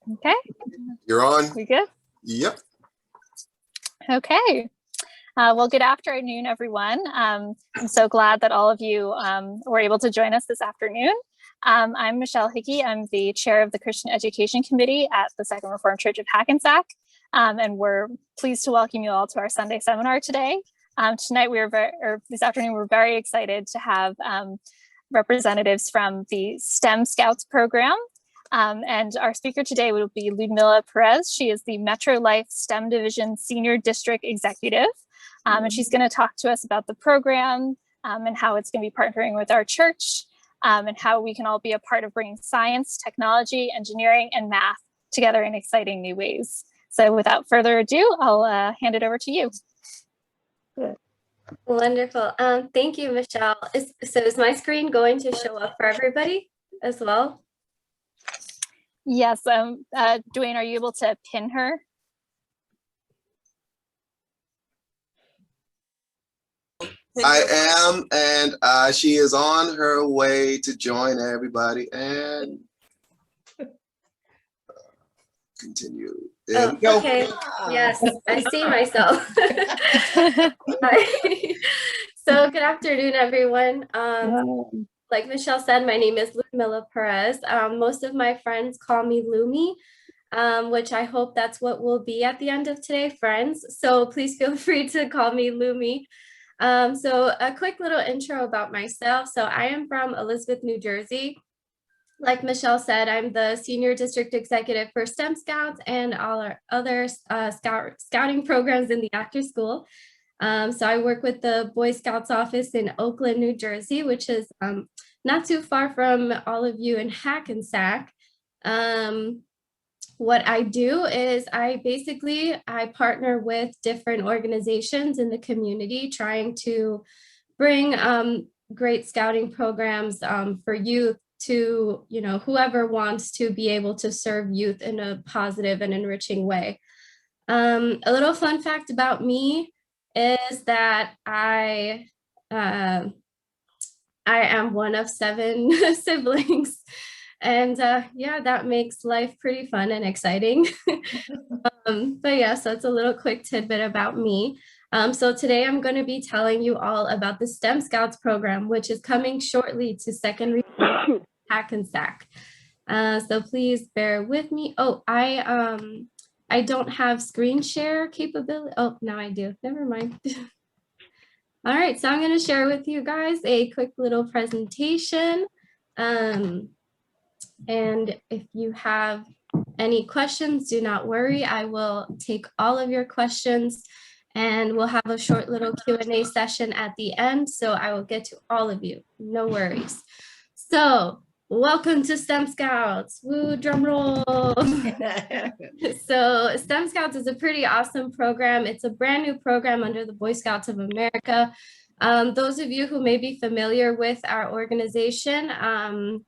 Okay. You're on. We good? Yep. Okay. Well, good afternoon, everyone. I'm so glad that all of you were able to join us this afternoon. I'm Michelle Hickey. I'm the chair of the Christian Education Committee at the Second Reformed Church of Hackensack. And we're pleased to welcome you all to our Sunday seminar today. This afternoon, we're very excited to have representatives from the STEM Scouts program. And our speaker today will be Ludmila Perez. She is the Metro Life STEM Division Senior District Executive. And she's going to talk to us about the program and how it's going to be partnering with our church and how we can all be a part of bringing science, technology, engineering, and math together in exciting new ways. So without further ado, I'll hand it over to you. Good. Wonderful. Thank you, Michelle. Is my screen going to show up for everybody as well? Yes. Dwayne, are you able to pin her? I am, and she is on her way to join everybody and continue. There we go. Okay. Yes, I see myself. So good afternoon, everyone. Like Michelle said, my name is Ludmila Perez. Most of my friends call me Lumi, which I hope that's what we'll be at the end of today, friends. So please feel free to call me Lumi. So a quick little intro about myself. So I am from Elizabeth, New Jersey. Like Michelle said, I'm the Senior District Executive for STEM Scouts and all our other scouting programs in the after school. So I work with the Boy Scouts office in Oakland, New Jersey, which is not too far from all of you in Hackensack. What I do is I partner with different organizations in the community trying to bring great scouting programs for youth to, whoever wants to be able to serve youth in a positive and enriching way. A little fun fact about me is that I am one of 7 siblings. And yeah, that makes life pretty fun and exciting. But yeah, so it's a little quick tidbit about me. So today I'm going to be telling you all about the STEM Scouts program, which is coming shortly to Second Reformed Hackensack. So please bear with me. Oh, I don't have screen share capability. Oh, now I do. Never mind. All right, so I'm going to share with you guys a quick little presentation. And if you have any questions, do not worry. I will take all of your questions and we'll have a short little Q&A session at the end. So I will get to all of you. No worries. So welcome to STEM Scouts. Woo, drum roll. So STEM Scouts is a pretty awesome program. It's a brand new program under the Boy Scouts of America. Those of you who may be familiar with our organization,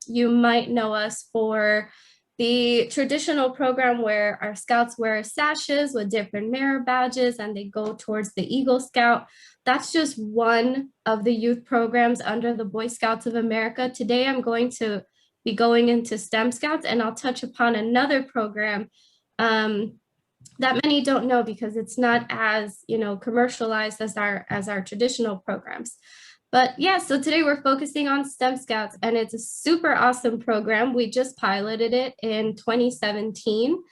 you might know us for the traditional program where our scouts wear sashes with different merit badges and they go towards the Eagle Scout. That's just one of the youth programs under the Boy Scouts of America. Today, I'm going to be going into STEM Scouts and I'll touch upon another program that many don't know because it's not as commercialized as our traditional programs. But yeah, so today we're focusing on STEM Scouts and it's a super awesome program. We just piloted it in 2017.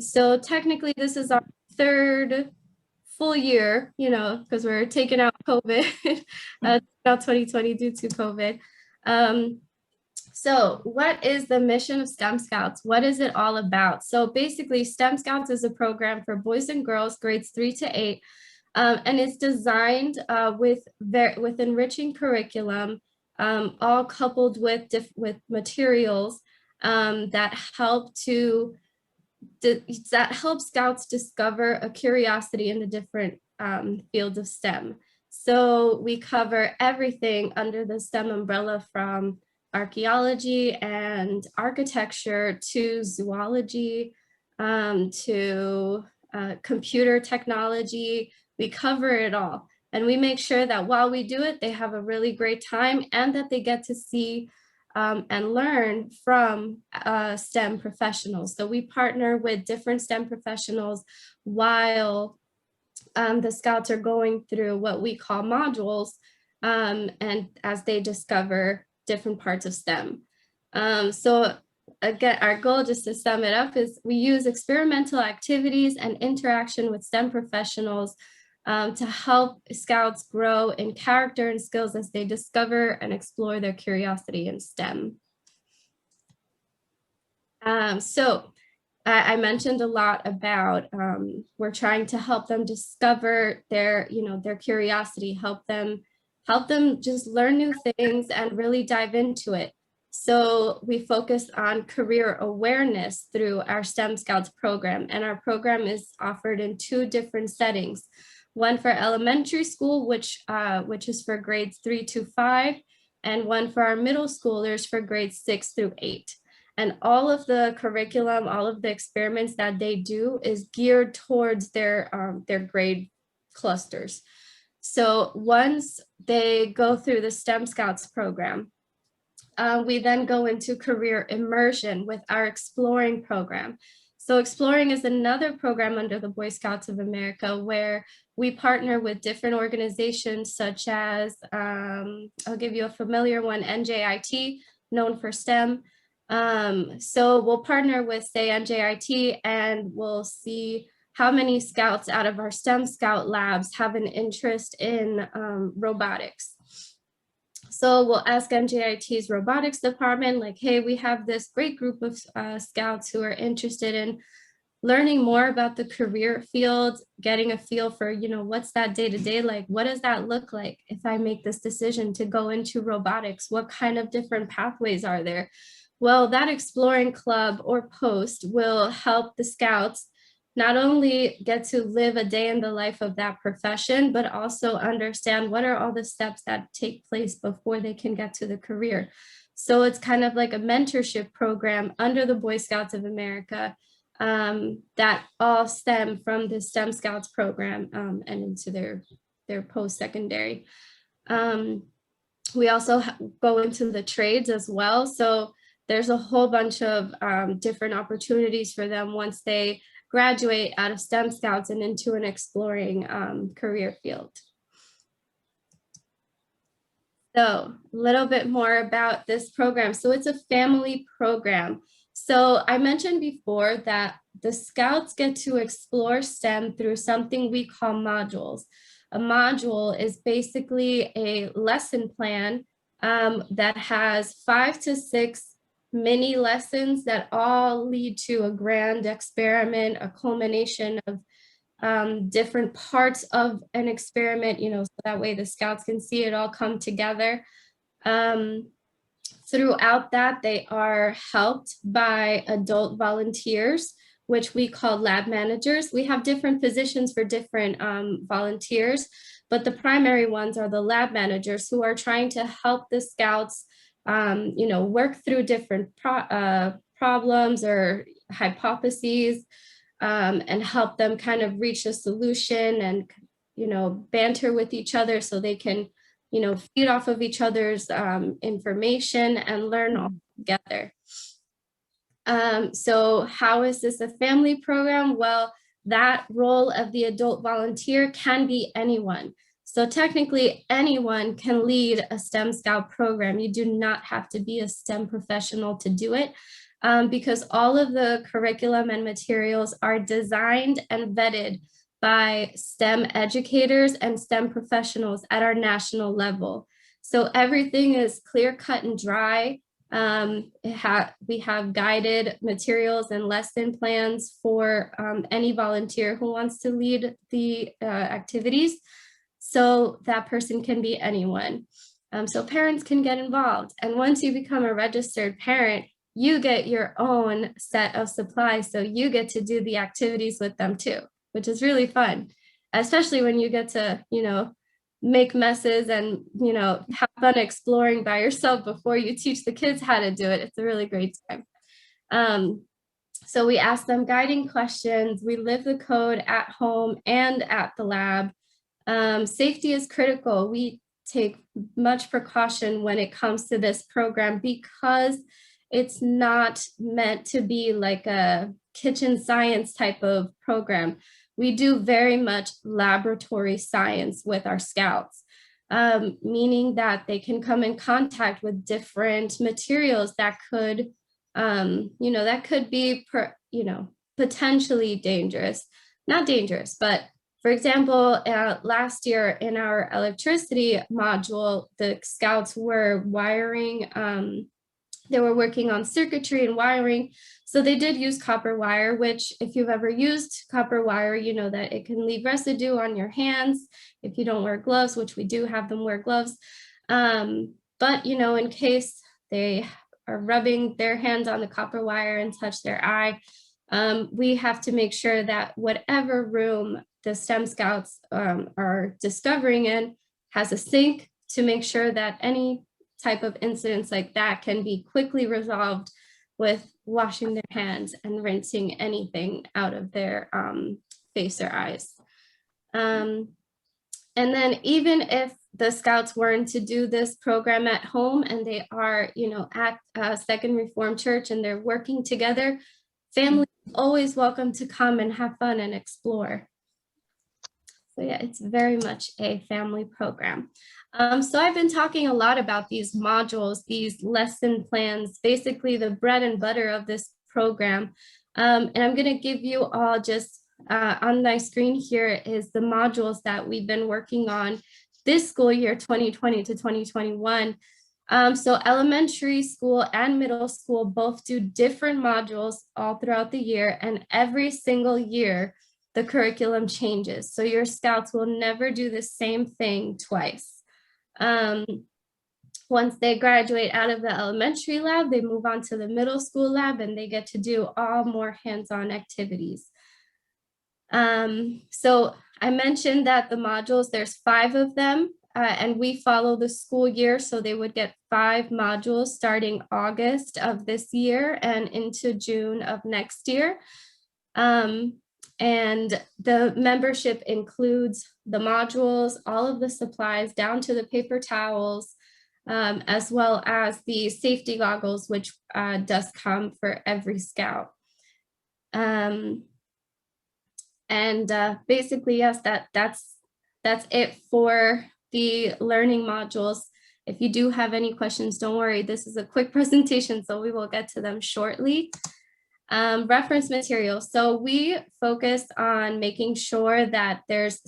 So technically this is our 3rd full year, because we're taking out COVID, about 2020 due to COVID. So what is the mission of STEM Scouts? What is it all about? So basically STEM Scouts is a program for boys and girls, grades 3 to 8. And it's designed with enriching curriculum, all coupled with materials that help Scouts discover a curiosity in the different fields of STEM. So we cover everything under the STEM umbrella from archaeology and architecture to zoology to computer technology. We cover it all. And we make sure that while we do it, they have a really great time and that they get to see and learn from STEM professionals. So we partner with different STEM professionals while the Scouts are going through what we call modules, and as they discover different parts of STEM. So again, our goal, just to sum it up, is we use experimental activities and interaction with STEM professionals to help Scouts grow in character and skills as they discover and explore their curiosity in STEM. So I mentioned a lot about we're trying to help them discover their, their curiosity, help them just learn new things and really dive into it. So we focus on career awareness through our STEM Scouts program, and our program is offered in 2 different settings. One for elementary school, which is for grades 3 to 5, and one for our middle schoolers for grades 6 through 8. And all of the curriculum, all of the experiments that they do is geared towards their grade clusters. So once they go through the STEM Scouts program, we then go into career immersion with our Exploring program. So Exploring is another program under the Boy Scouts of America where we partner with different organizations such as, I'll give you a familiar one, NJIT, known for STEM. So we'll partner with, say, NJIT, and we'll see how many Scouts out of our STEM Scout labs have an interest in robotics. So we'll ask NJIT's robotics department, like, hey, we have this great group of Scouts who are interested in learning more about the career field, getting a feel for, what's that day-to-day like? What does that look like if I make this decision to go into robotics? What kind of different pathways are there? Well, that Exploring club or post will help the Scouts not only get to live a day in the life of that profession, but also understand what are all the steps that take place before they can get to the career. So it's kind of like a mentorship program under the Boy Scouts of America that all stem from the STEM Scouts program and into their post-secondary. We also go into the trades as well. So there's a whole bunch of different opportunities for them once they graduate out of STEM Scouts and into an exploring career field. So a little bit more about this program. So it's a family program. So I mentioned before that the Scouts get to explore STEM through something we call modules. A module is basically a lesson plan that has 5 to 6 mini lessons that all lead to a grand experiment, a culmination of different parts of an experiment, so that way the Scouts can see it all come together. Throughout that, they are helped by adult volunteers, which we call lab managers. We have different positions for different volunteers, but the primary ones are the lab managers who are trying to help the Scouts work through different problems or hypotheses and help them kind of reach a solution and, banter with each other so they can, feed off of each other's information and learn all together. So how is this a family program? Well, that role of the adult volunteer can be anyone. So technically anyone can lead a STEM Scout program. You do not have to be a STEM professional to do it because all of the curriculum and materials are designed and vetted by STEM educators and STEM professionals at our national level. So everything is clear, cut, and dry. We have guided materials and lesson plans for any volunteer who wants to lead the activities. So that person can be anyone. So parents can get involved. And once you become a registered parent, you get your own set of supplies. So you get to do the activities with them too, which is really fun, especially when you get to, make messes and, have fun exploring by yourself before you teach the kids how to do it. It's a really great time. So we ask them guiding questions. We live the code at home and at the lab. Safety is critical. We take much precaution when it comes to this program, because it's not meant to be like a kitchen science type of program. We do very much laboratory science with our scouts, meaning that they can come in contact with different materials that could, that could be, potentially dangerous. Not dangerous, but for example, last year in our electricity module, the scouts were wiring, they were working on circuitry and wiring. So they did use copper wire, which if you've ever used copper wire, you know that it can leave residue on your hands if you don't wear gloves, which we do have them wear gloves. But, in case they are rubbing their hands on the copper wire and touch their eye, we have to make sure that whatever room the STEM scouts are discovering in has a sink, to make sure that any type of incidents like that can be quickly resolved with washing their hands and rinsing anything out of their face or eyes. And then even if the scouts weren't to do this program at home and they are, at Second Reformed Church and they're working together, family is always welcome to come and have fun and explore. So yeah, it's very much a family program. So I've been talking a lot about these modules, these lesson plans, basically the bread and butter of this program. And I'm going to give you all just on my screen here is the modules that we've been working on this school year, 2020 to 2021. So elementary school and middle school both do different modules all throughout the year, and every single year the curriculum changes. So your scouts will never do the same thing twice. Once they graduate out of the elementary lab, they move on to the middle school lab and they get to do all more hands-on activities. So I mentioned that the modules, there's 5 of them, and we follow the school year. So they would get 5 modules starting August of this year and into June of next year. And the membership includes the modules, all of the supplies down to the paper towels, as well as the safety goggles, which does come for every scout. Basically, yes, that's it for the learning modules. If you do have any questions, don't worry. This is a quick presentation, so we will get to them shortly. Reference material. So we focus on making sure that there's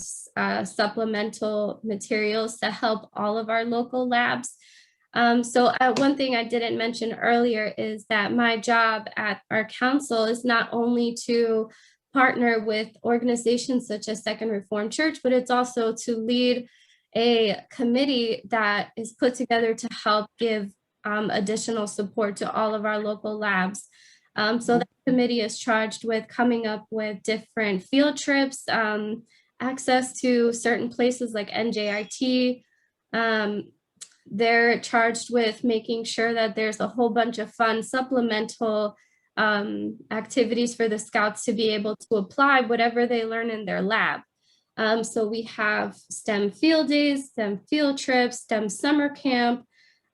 supplemental materials to help all of our local labs. So one thing I didn't mention earlier is that my job at our council is not only to partner with organizations such as Second Reformed Church, but it's also to lead a committee that is put together to help give additional support to all of our local labs. So that committee is charged with coming up with different field trips, access to certain places like NJIT. They're charged with making sure that there's a whole bunch of fun supplemental activities for the scouts to be able to apply whatever they learn in their lab. So we have STEM field days, STEM field trips, STEM summer camp.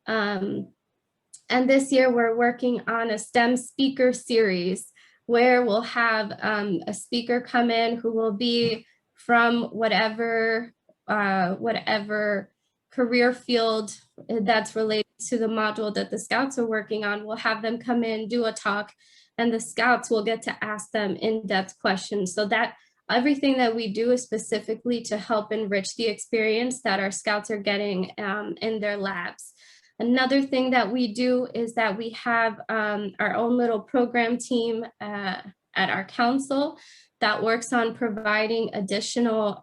And this year we're working on a STEM speaker series where we'll have a speaker come in who will be from whatever career field that's related to the module that the scouts are working on. We'll have them come in, do a talk, and the scouts will get to ask them in-depth questions. So that everything that we do is specifically to help enrich the experience that our scouts are getting in their labs. Another thing that we do is that we have our own little program team at our council that works on providing additional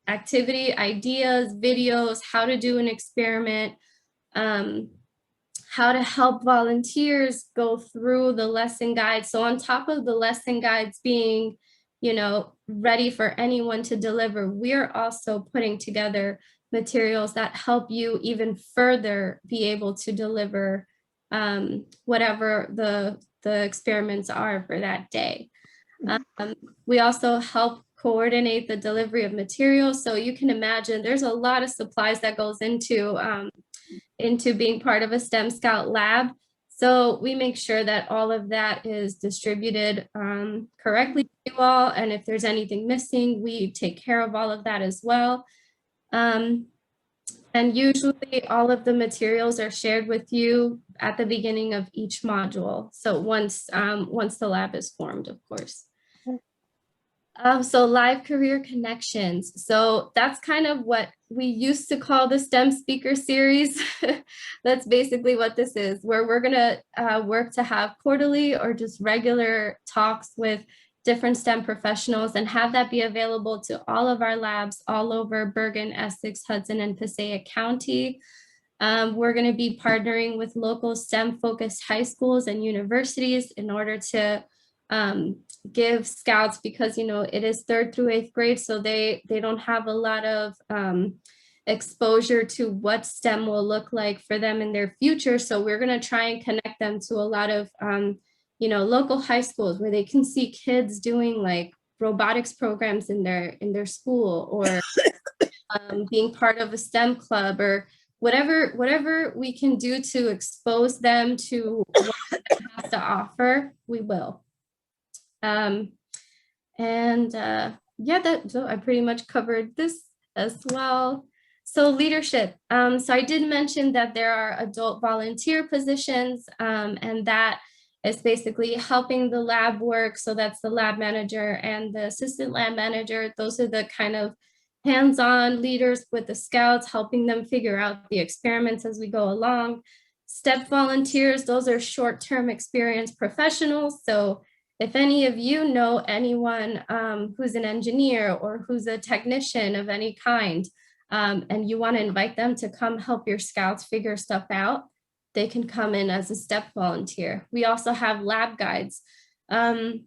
activity ideas, videos, how to do an experiment, how to help volunteers go through the lesson guides. So on top of the lesson guides being, ready for anyone to deliver, we're also putting together materials that help you even further be able to deliver whatever the experiments are for that day. We also help coordinate the delivery of materials. So you can imagine there's a lot of supplies that goes into being part of a STEM Scout lab. So we make sure that all of that is distributed correctly to you all. And if there's anything missing, we take care of all of that as well. And usually all of the materials are shared with you at the beginning of each module. So once the lab is formed, of course. So live career connections. So that's kind of what we used to call the STEM speaker series. That's basically what this is, where we're gonna work to have quarterly or just regular talks with different STEM professionals and have that be available to all of our labs all over Bergen, Essex, Hudson, and Passaic County. We're going to be partnering with local STEM-focused high schools and universities in order to give scouts, because it is 3rd through 8th grade, so they don't have a lot of exposure to what STEM will look like for them in their future. So we're going to try and connect them to a lot of local high schools where they can see kids doing like robotics programs in their school, or being part of a STEM club, or whatever we can do to expose them to what it has to offer, we will. So I pretty much covered this as well. So leadership. So I did mention that there are adult volunteer positions, and that is basically helping the lab work. So that's the lab manager and the assistant lab manager. Those are the kind of hands-on leaders with the scouts, helping them figure out the experiments as we go along. STEP volunteers, those are short-term experience professionals. So if any of you know anyone who's an engineer or who's a technician of any kind, and you want to invite them to come help your scouts figure stuff out, they can come in as a STEP volunteer. We also have lab guides. And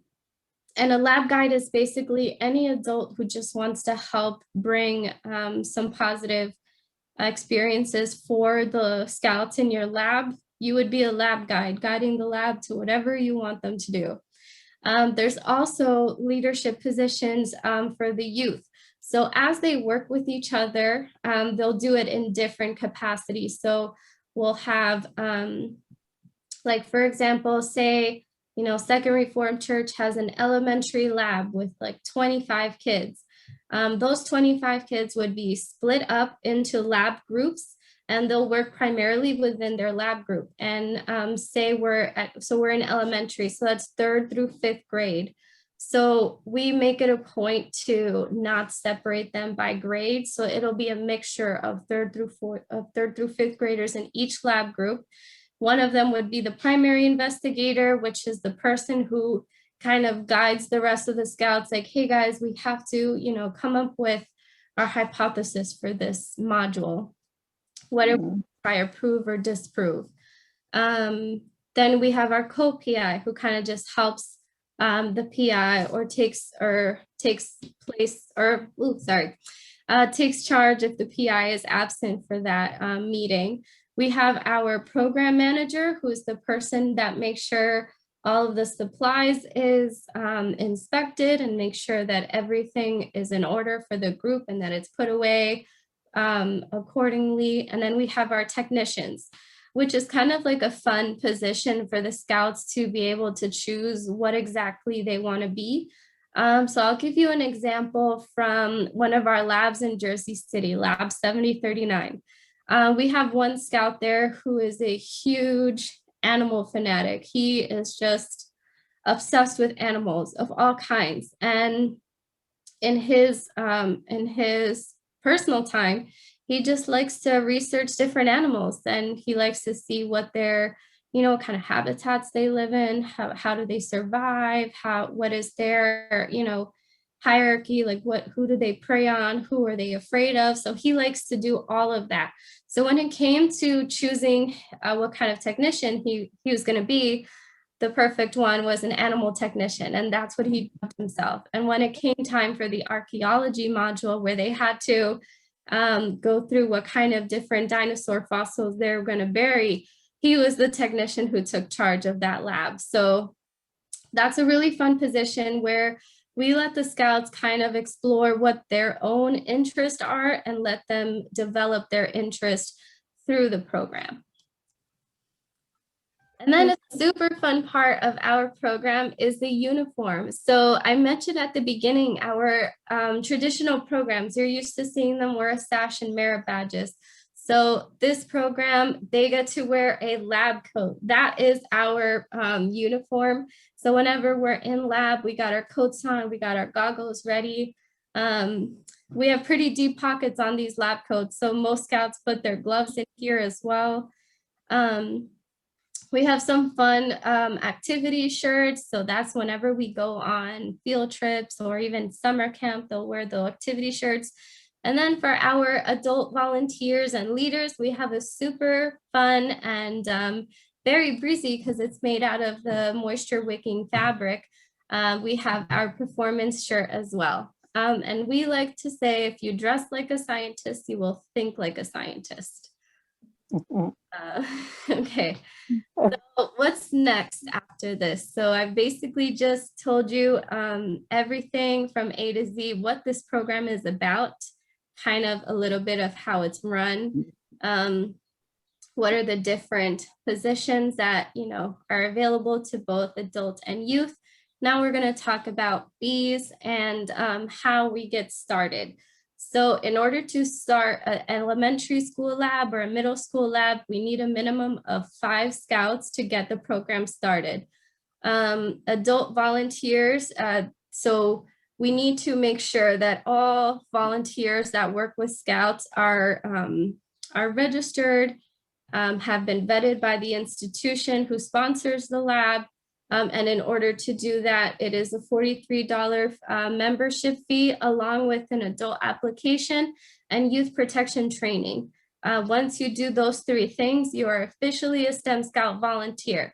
a lab guide is basically any adult who just wants to help bring some positive experiences for the scouts in your lab. You would be a lab guide, guiding the lab to whatever you want them to do. There's also leadership positions for the youth. So as they work with each other, they'll do it in different capacities. So we'll have, like, for example, say, Second Reformed Church has an elementary lab with like 25 kids. Those 25 kids would be split up into lab groups, and they'll work primarily within their lab group. And say we're in elementary, so that's 3rd through 5th grade. So we make it a point to not separate them by grade. So it'll be a mixture of 3rd through 5th graders in each lab group. One of them would be the primary investigator, which is the person who kind of guides the rest of the scouts, like, hey guys, we have to, come up with our hypothesis for this module. What do we try to prove or disprove? Then we have our co-PI, who kind of just helps the PI, or takes charge if the PI is absent for that meeting. We have our program manager, who's the person that makes sure all of the supplies is inspected and make sure that everything is in order for the group and that it's put away accordingly. And then we have our technicians, which is kind of like a fun position for the scouts to be able to choose what exactly they want to be. So I'll give you an example from one of our labs in Jersey City, Lab 7039. We have one scout there who is a huge animal fanatic. He is just obsessed with animals of all kinds. And in his personal time, he just likes to research different animals, and he likes to see what their, kind of habitats they live in, how do they survive, what is their, hierarchy, like who do they prey on, who are they afraid of. So he likes to do all of that. So when it came to choosing what kind of technician he was going to be, the perfect one was an animal technician, and that's what he dubbed himself. And when it came time for the archaeology module, where they had to go through what kind of different dinosaur fossils they were going to bury, he was the technician who took charge of that lab. So that's a really fun position where we let the scouts kind of explore what their own interests are and let them develop their interest through the program. And then a super fun part of our program is the uniform. So I mentioned at the beginning, our traditional programs, you're used to seeing them wear a sash and merit badges. So this program, they get to wear a lab coat. That is our uniform. So whenever we're in lab, we got our coats on, we got our goggles ready. We have pretty deep pockets on these lab coats. So most scouts put their gloves in here as well. We have some fun activity shirts. So that's whenever we go on field trips or even summer camp, they'll wear the activity shirts. And then for our adult volunteers and leaders, we have a super fun and very breezy, because it's made out of the moisture wicking fabric. We have our performance shirt as well. And we like to say, if you dress like a scientist, you will think like a scientist. Okay, so what's next after this? So I've basically just told you everything from A to Z, what this program is about, kind of a little bit of how it's run, what are the different positions that, you know, are available to both adults and youth. Now we're going to talk about fees and how we get started. So in order to start an elementary school lab or a middle school lab, we need a minimum of 5 scouts to get the program started. Adult volunteers, so we need to make sure that all volunteers that work with scouts are registered, have been vetted by the institution who sponsors the lab. And in order to do that, it is a $43 membership fee, along with an adult application and youth protection training. Once you do those 3 things, you are officially a STEM Scout volunteer.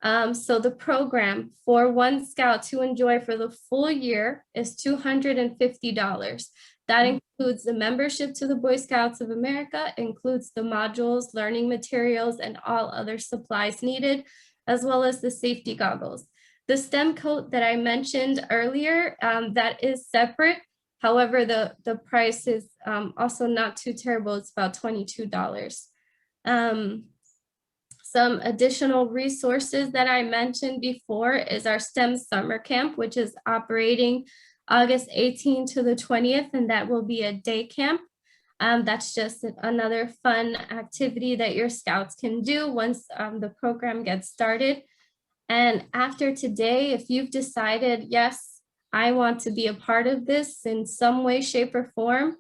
So the program for one scout to enjoy for the full year is $250. That includes the membership to the Boy Scouts of America, includes the modules, learning materials, and all other supplies needed, as well as the safety goggles. The STEM coat that I mentioned earlier, that is separate. However, the price is also not too terrible. It's about $22. Some additional resources that I mentioned before is our STEM summer camp, which is operating August 18th to the 20th, and that will be a day camp. That's just another fun activity that your scouts can do once the program gets started. And after today, if you've decided, yes, I want to be a part of this in some way, shape, or form,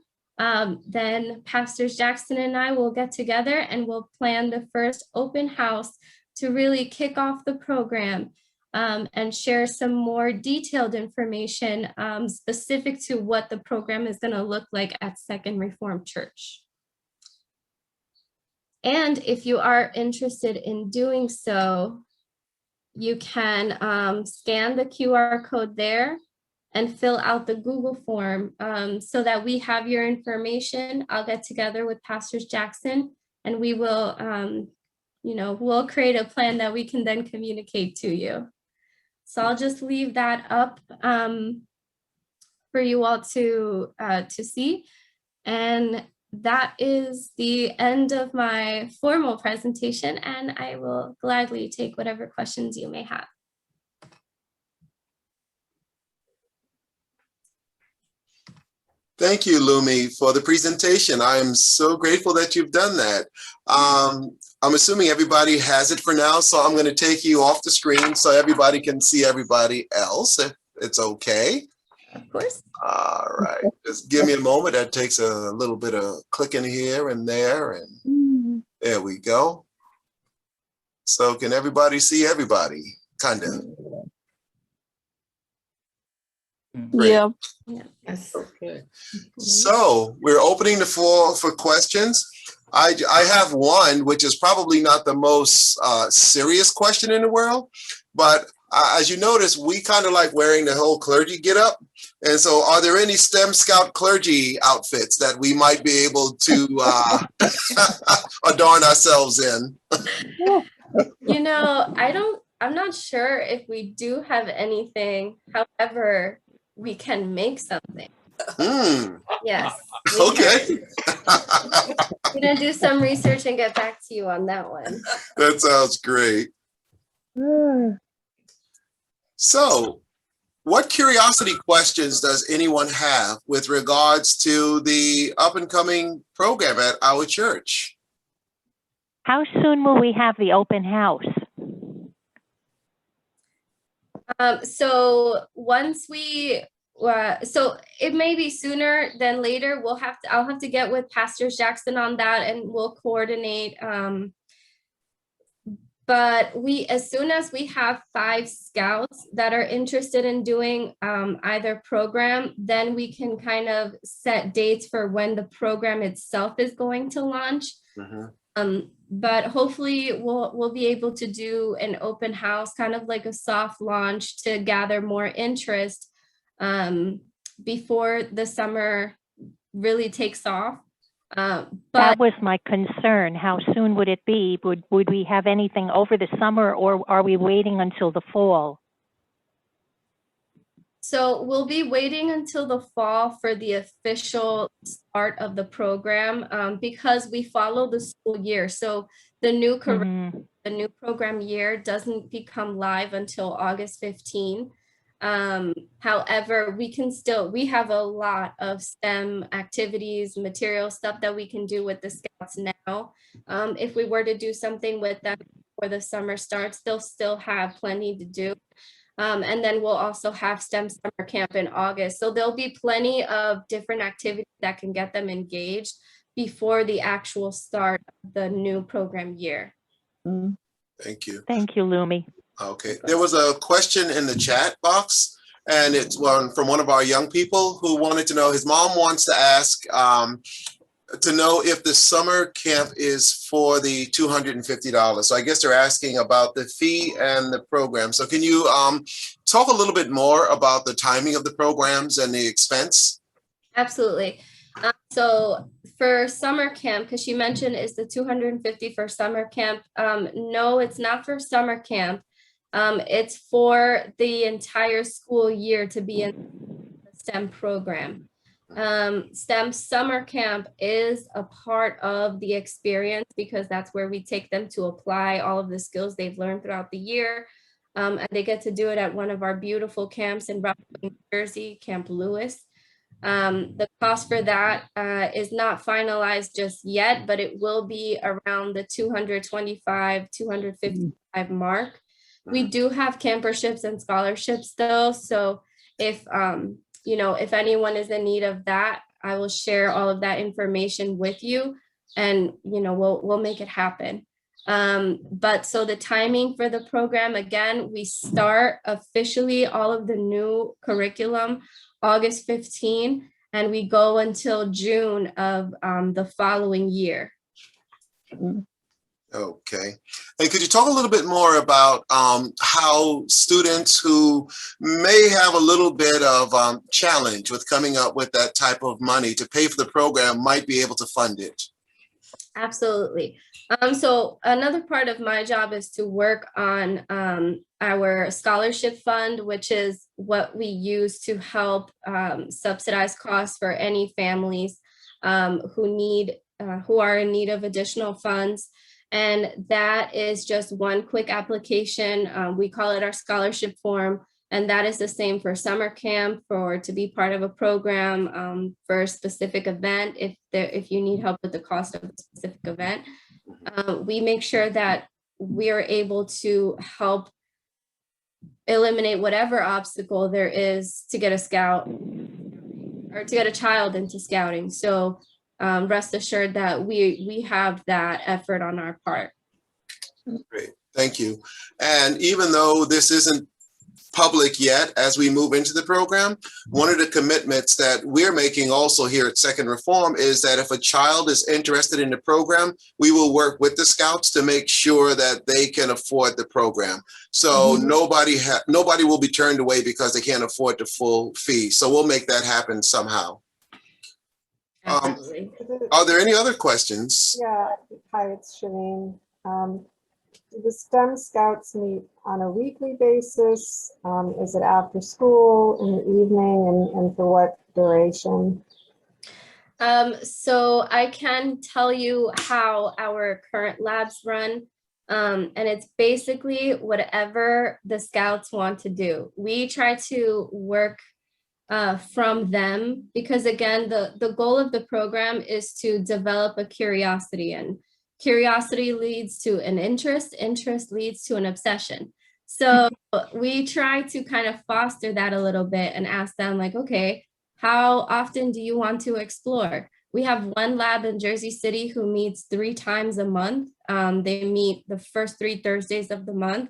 then Pastors Jackson and I will get together and we'll plan the first open house to really kick off the program and share some more detailed information specific to what the program is going to look like at Second Reformed Church. And if you are interested in doing so, you can scan the QR code there and fill out the Google form so that we have your information. I'll get together with Pastors Jackson and we will, we'll create a plan that we can then communicate to you. So I'll just leave that up for you all to see. And that is the end of my formal presentation, and I will gladly take whatever questions you may have. Thank you, Lumi, for the presentation. I am so grateful that you've done that. I'm assuming everybody has it for now, so I'm going to take you off the screen so everybody can see everybody else, if it's okay. Of course. All right. Just give me a moment. That takes a little bit of clicking here and there, and there we go. So can everybody see everybody? Kind of. Yeah. Yes. Okay. So we're opening the floor for questions. I have one, which is probably not the most serious question in the world, but as you notice, we kind of like wearing the whole clergy get up. And so are there any STEM Scout clergy outfits that we might be able to adorn ourselves in? You know, I'm not sure if we do have anything. However, we can make something. Mm, Yes. okay. We're gonna do some research and get back to you on that one. That sounds great. So, what curiosity questions does anyone have with regards to the up and coming program at our church? How soon will we have the open house? So once we, so it may be sooner than later. I'll have to get with Pastor Jackson on that, and we'll coordinate. But as soon as we have 5 scouts that are interested in doing either program, then we can kind of set dates for when the program itself is going to launch. But hopefully we'll be able to do an open house, kind of like a soft launch, to gather more interest before the summer really takes off. But that was my concern. How soon would it be? Would we have anything over the summer, or are we waiting until the fall? So we'll be waiting until the fall for the official start of the program, because we follow the school year. So the new the new program year doesn't become live until August 15. However, we have a lot of STEM activities, material stuff that we can do with the scouts now. If we were to do something with them before the summer starts, they'll still have plenty to do. And then we'll also have STEM summer camp in August. So there'll be plenty of different activities that can get them engaged before the actual start of the new program year. Thank you. Thank you, Lumi. Okay, there was a question in the chat box, and it's one from one of our young people who wanted to know, his mom wants to ask to know if the summer camp is for the $250. So I guess they're asking about the fee and the program. So can you talk a little bit more about the timing of the programs and the expense? Absolutely. So for summer camp, because she mentioned is the $250 for summer camp. No, it's not for summer camp. It's for the entire school year to be in the STEM program. STEM summer camp is a part of the experience, because that's where we take them to apply all of the skills they've learned throughout the year. And they get to do it at one of our beautiful camps in Rockland, New Jersey, Camp Lewis. The cost for that is not finalized just yet, but it will be around the $225, $255 mark. We do have camperships and scholarships though. So if if anyone is in need of that, I will share all of that information with you, and we'll make it happen. But so the timing for the program, again, we start officially all of the new curriculum August 15, and we go until June of the following year. Okay. And could you talk a little bit more about how students who may have a little bit of challenge with coming up with that type of money to pay for the program might be able to fund it? Absolutely. So another part of my job is to work on our scholarship fund, which is what we use to help subsidize costs for any families who are in need of additional funds. And that is just one quick application. We call it our scholarship form. And that is the same for summer camp, for to be part of a program for a specific event. If you need help with the cost of a specific event, we make sure that we are able to help eliminate whatever obstacle there is to get a scout or to get a child into scouting. So rest assured that we have that effort on our part. Great, thank you. And even though this isn't public yet, as we move into the program, one of the commitments that we're making also here at Second Reform is that if a child is interested in the program, we will work with the Scouts to make sure that they can afford the program. So nobody will be turned away because they can't afford the full fee. So we'll make that happen somehow. Are there any other questions? Yeah, hi, it's Shalene. Do the STEM scouts meet on a weekly basis? Is it after school, in the evening, and for what duration? So I can tell you how our current labs run. And it's basically whatever the scouts want to do. We try to work from them because, again, the goal of the program is to develop a curiosity, and curiosity leads to an interest leads to an obsession. So we try to kind of foster that a little bit and ask them, like, okay, how often do you want to explore? We have one lab in Jersey City who meets 3 times a month. They meet the first 3 Thursdays of the month.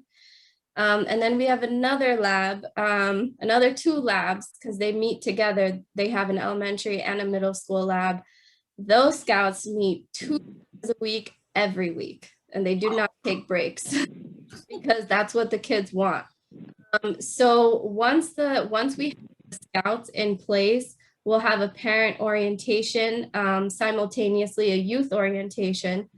And then we have another lab, another 2 labs, because they meet together. They have an elementary and a middle school lab. Those scouts meet 2 times a week, every week, and they do not take breaks because that's what the kids want. So once we have the scouts in place, we'll have a parent orientation, simultaneously a youth orientation.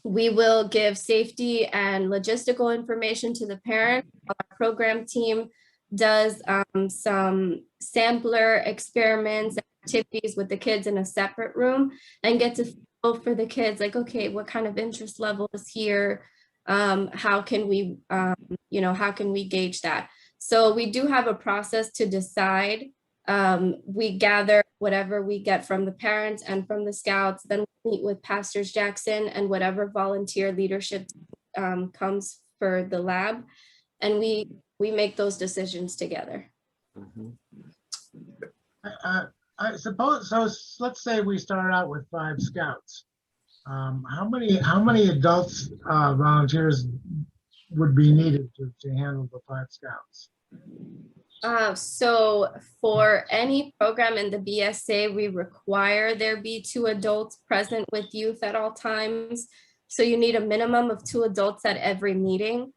We will give safety and logistical information to the parent. Our program team does some sampler experiments and activities with the kids in a separate room and get to feel for the kids, like, okay, what kind of interest level is here? How can we, how can we gauge that? So we do have a process to decide. We gather whatever we get from the parents and from the scouts, then we meet with Pastors Jackson and whatever volunteer leadership comes for the lab, and we make those decisions together. I suppose, so let's say we start out with 5 scouts. How many adults, volunteers would be needed to handle the 5 scouts? So for any program in the BSA, we require there be 2 adults present with youth at all times. So you need a minimum of 2 adults at every meeting.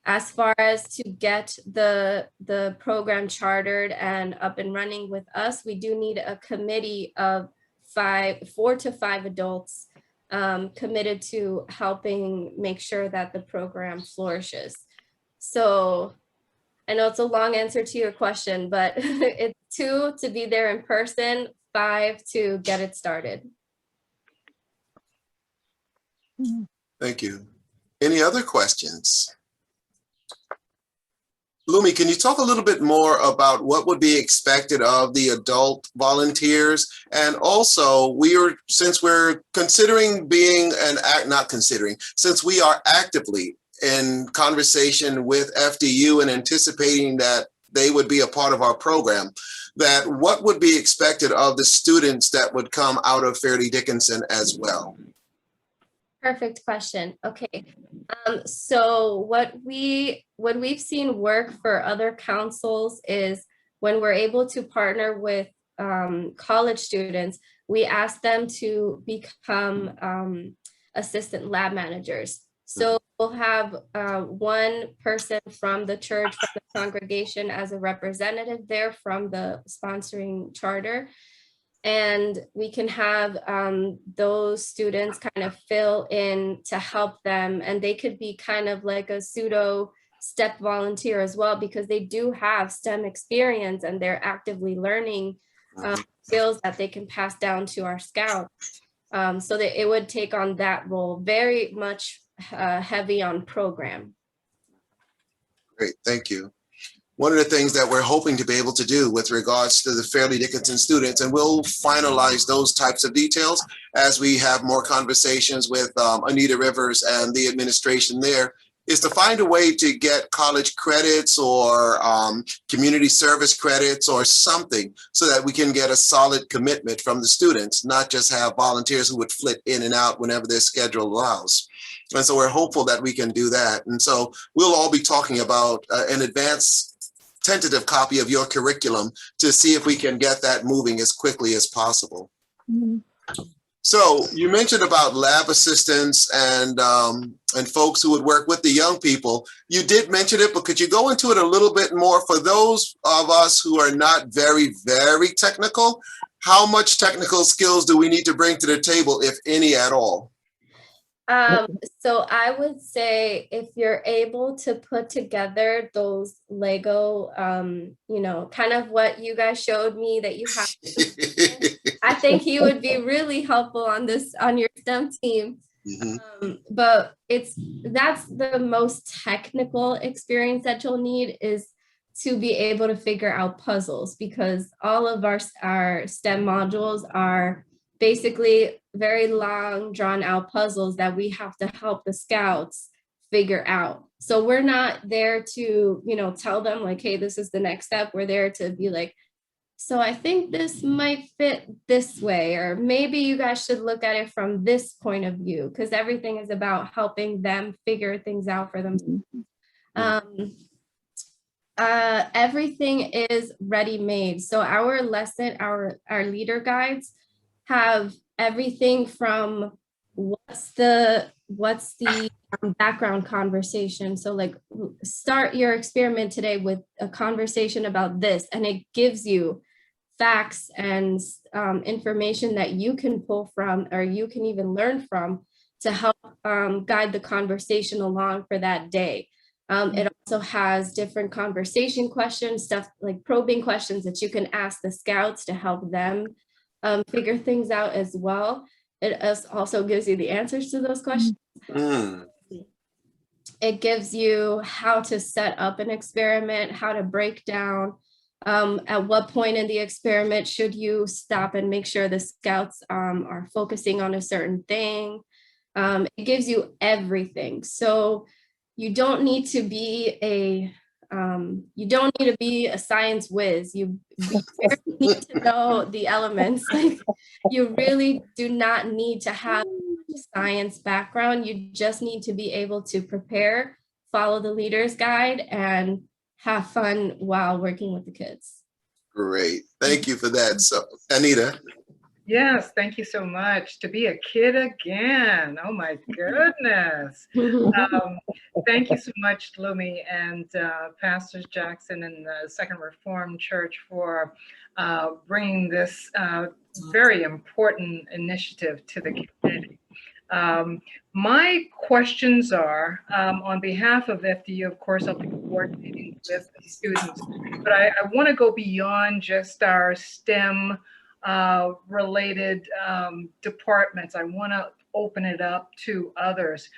As far as to get the program chartered and up and running with us, we do need a committee of 4 to 5 adults committed to helping make sure that the program flourishes. So I know it's a long answer to your question, but it's 2 to be there in person, 5 to get it started. Thank you. Any other questions? Lumi, can you talk a little bit more about what would be expected of the adult volunteers? And also, since we're considering being since we are actively in conversation with FDU and anticipating that they would be a part of our program, that what would be expected of the students that would come out of Fairleigh Dickinson as well? Perfect question. Okay. So what we've seen work for other councils is when we're able to partner with college students, we ask them to become assistant lab managers. So we'll have 1 person from the church, from the congregation as a representative there from the sponsoring charter. And we can have those students kind of fill in to help them. And they could be kind of like a pseudo STEP volunteer as well, because they do have STEM experience and they're actively learning skills that they can pass down to our scouts. So that it would take on that role, very much heavy on program. Great, thank you. One of the things that we're hoping to be able to do with regards to the Fairleigh Dickinson students, and we'll finalize those types of details as we have more conversations with Anita Rivers and the administration there, is to find a way to get college credits or community service credits or something so that we can get a solid commitment from the students, not just have volunteers who would flit in and out whenever their schedule allows. And so we're hopeful that we can do that. And so we'll all be talking about an advanced tentative copy of your curriculum to see if we can get that moving as quickly as possible. So you mentioned about lab assistants and folks who would work with the young people. You did mention it, but could you go into it a little bit more for those of us who are not very, very technical? How much technical skills do we need to bring to the table, if any at all? So I would say if you're able to put together those Lego, you know, kind of what you guys showed me that you have, I think he would be really helpful on this, on your STEM team. But that's the most technical experience that you'll need, is to be able to figure out puzzles, because all of our STEM modules are basically very long, drawn out puzzles that we have to help the scouts figure out. So we're not there to, you know, tell them like, hey, this is the next step. We're there to be like, so I think this might fit this way, or maybe you guys should look at it from this point of view, because everything is about helping them figure things out for themselves. Everything is ready-made. So our lesson, our leader guides have everything from what's the background conversation. So like, start your experiment today with a conversation about this, and it gives you facts and information that you can pull from, or you can even learn from, to help guide the conversation along for that day. It also has different conversation questions, stuff like probing questions that you can ask the scouts to help them figure things out as well. It also gives you the answers to those questions. It gives you how to set up an experiment, how to break down at what point in the experiment should you stop and make sure the scouts are focusing on a certain thing. It gives you everything. So you don't need to be a science whiz. You need to know the elements. Like, you really do not need to have a science background. You just need to be able to prepare, follow the leader's guide, and have fun while working with the kids. Great. Thank you for that. So, Anita. Yes, thank you so much. To be a kid again. Oh my goodness. Thank you so much, Lumi and Pastors Jackson and the Second Reformed Church for bringing this very important initiative to the community. My questions are, on behalf of FDU, of course, I'll be coordinating with the students, but I want to go beyond just our STEM related departments. I want to open it up to others,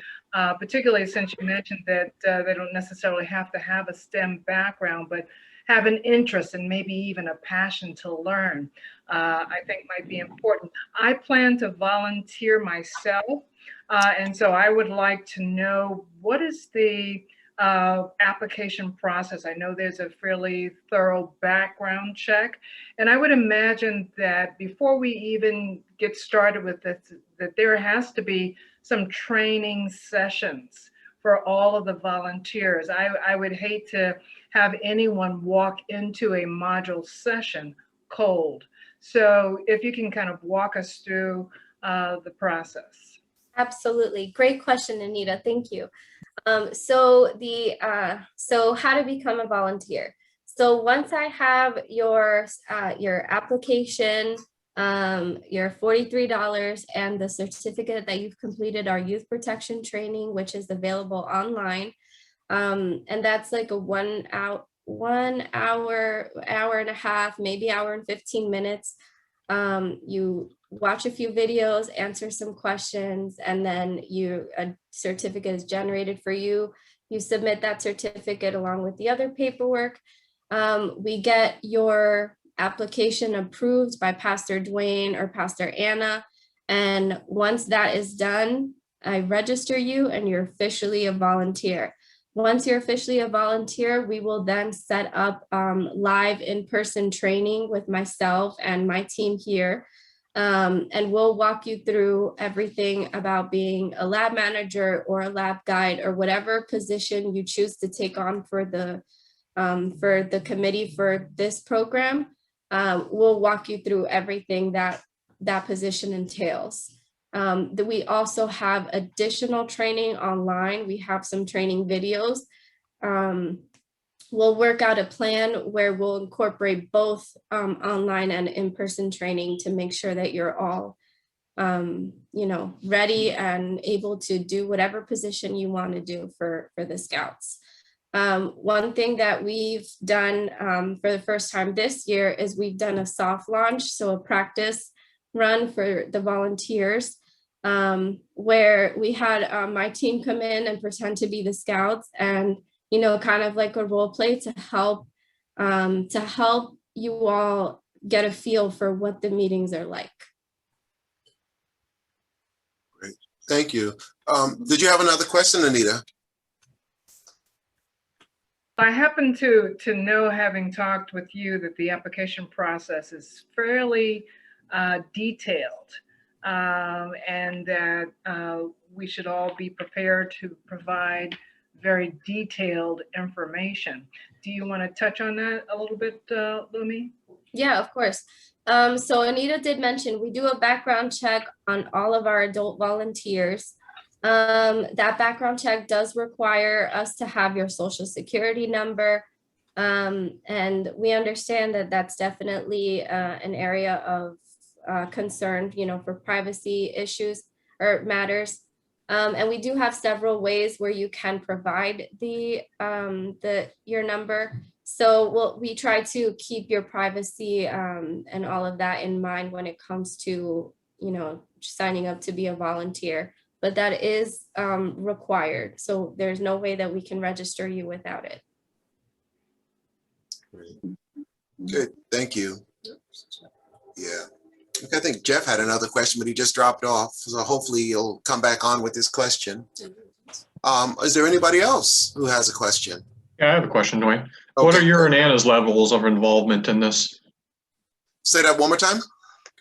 particularly since you mentioned that they don't necessarily have to have a STEM background, but have an interest and maybe even a passion to learn. I think might be important. I plan to volunteer myself, and so I would like to know, what is the application process? I know there's a fairly thorough background check, and I would imagine that before we even get started with this, that there has to be some training sessions for all of the volunteers. I would hate to have anyone walk into a module session cold. So if you can kind of walk us through the process. Absolutely. Great question, Anita. Thank you. So how to become a volunteer. So once I have your application, your $43, and the certificate that you've completed our youth protection training, which is available online, and that's like a 1 hour, hour and a half, maybe hour and 15 minutes. You watch a few videos, answer some questions, and then a certificate is generated for you. You submit that certificate along with the other paperwork. We get your application approved by Pastor Dwayne or Pastor Anna. And once that is done, I register you and you're officially a volunteer. Once you're officially a volunteer, we will then set up live in-person training with myself and my team here. And we'll walk you through everything about being a lab manager or a lab guide or whatever position you choose to take on for the committee for this program. We'll walk you through everything that position entails. We also have additional training online. We have some training videos. We'll work out a plan where we'll incorporate both online and in-person training to make sure that you're all you know, ready and able to do whatever position you want to do for the Scouts. One thing that we've done for the first time this year is we've done a soft launch, so a practice run for the volunteers, where we had my team come in and pretend to be the Scouts, and you know, kind of like a role play to help you all get a feel for what the meetings are like. Great, thank you. Did you have another question, Anita? I happen to know, having talked with you, that the application process is fairly detailed, and that we should all be prepared to provide very detailed information. Do you want to touch on that a little bit, Lumi? Yeah, of course. So Anita did mention we do a background check on all of our adult volunteers. That background check does require us to have your social security number. And we understand that that's definitely an area of concern, you know, for privacy issues or matters. And we do have several ways where you can provide your number. So we try to keep your privacy and all of that in mind when it comes to, you know, signing up to be a volunteer. But that is required. So there's no way that we can register you without it. Great. Good, thank you. Yeah, I think Jeff had another question, but he just dropped off. So hopefully he'll come back on with his question. Is there anybody else who has a question? Yeah, I have a question, Dwayne. Okay. What are your and Anna's levels of involvement in this? Say that one more time.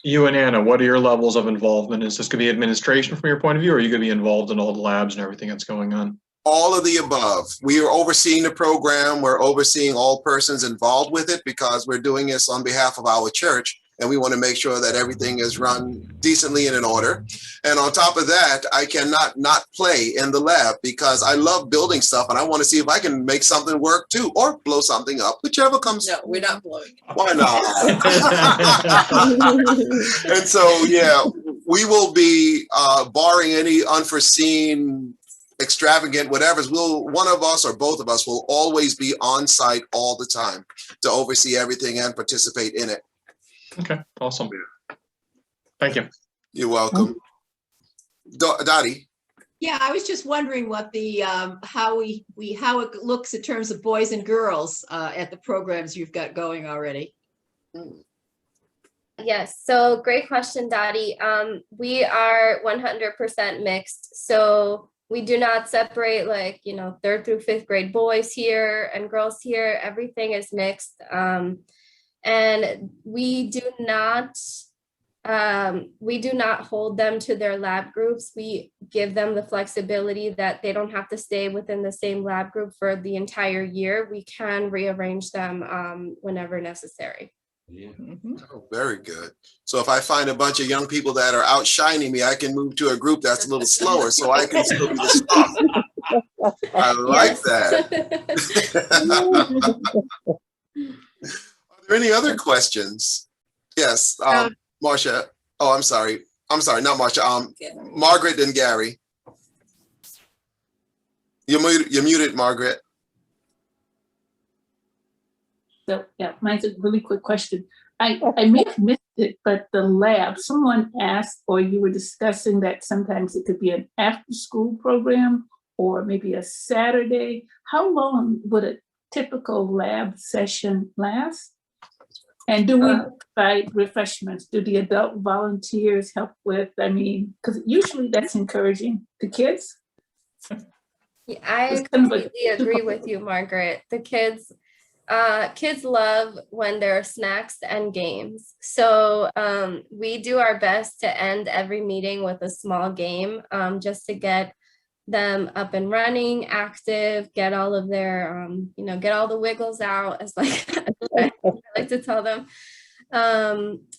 You and Anna, what are your levels of involvement? Is this going to be administration from your point of view, or are you going to be involved in all the labs and everything that's going on? All of the above. We are overseeing the program. We're overseeing all persons involved with it because we're doing this on behalf of our church, and we want to make sure that everything is run decently and in order. And on top of that, I cannot not play in the lab because I love building stuff and I want to see if I can make something work too, or blow something up, whichever comes. No, we're not blowing. Why not? And so, yeah, we will be barring any unforeseen, extravagant whatevers. One of us or both of us will always be on site all the time to oversee everything and participate in it. Okay, awesome. Thank you. You're welcome. Dottie. Yeah, I was just wondering what the how it looks in terms of boys and girls at the programs you've got going already. Yes, so great question, Dottie. We are 100% mixed. So we do not separate, like, you know, 3rd through 5th grade boys here and girls here. Everything is mixed. And we do not hold them to their lab groups. We give them the flexibility that they don't have to stay within the same lab group for the entire year. We can rearrange them whenever necessary. Yeah. Oh, very good. So if I find a bunch of young people that are outshining me, I can move to a group that's a little slower so I can still be the star. I like that. Are there any other questions? Yes, Marcia. Oh, I'm sorry, not Marcia. Margaret and Gary. You're muted, Margaret. So yeah, mine's a really quick question. I may have missed it, but the lab, someone asked, or you were discussing that sometimes it could be an after-school program or maybe a Saturday. How long would a typical lab session last? And do we provide refreshments? Do the adult volunteers help with, I mean, because usually that's encouraging to kids. Yeah, I completely agree with you, Margaret. The kids love when there are snacks and games. So we do our best to end every meeting with a small game, just to get them up and running, active, get all of their, get all the wiggles out, as I like to tell them.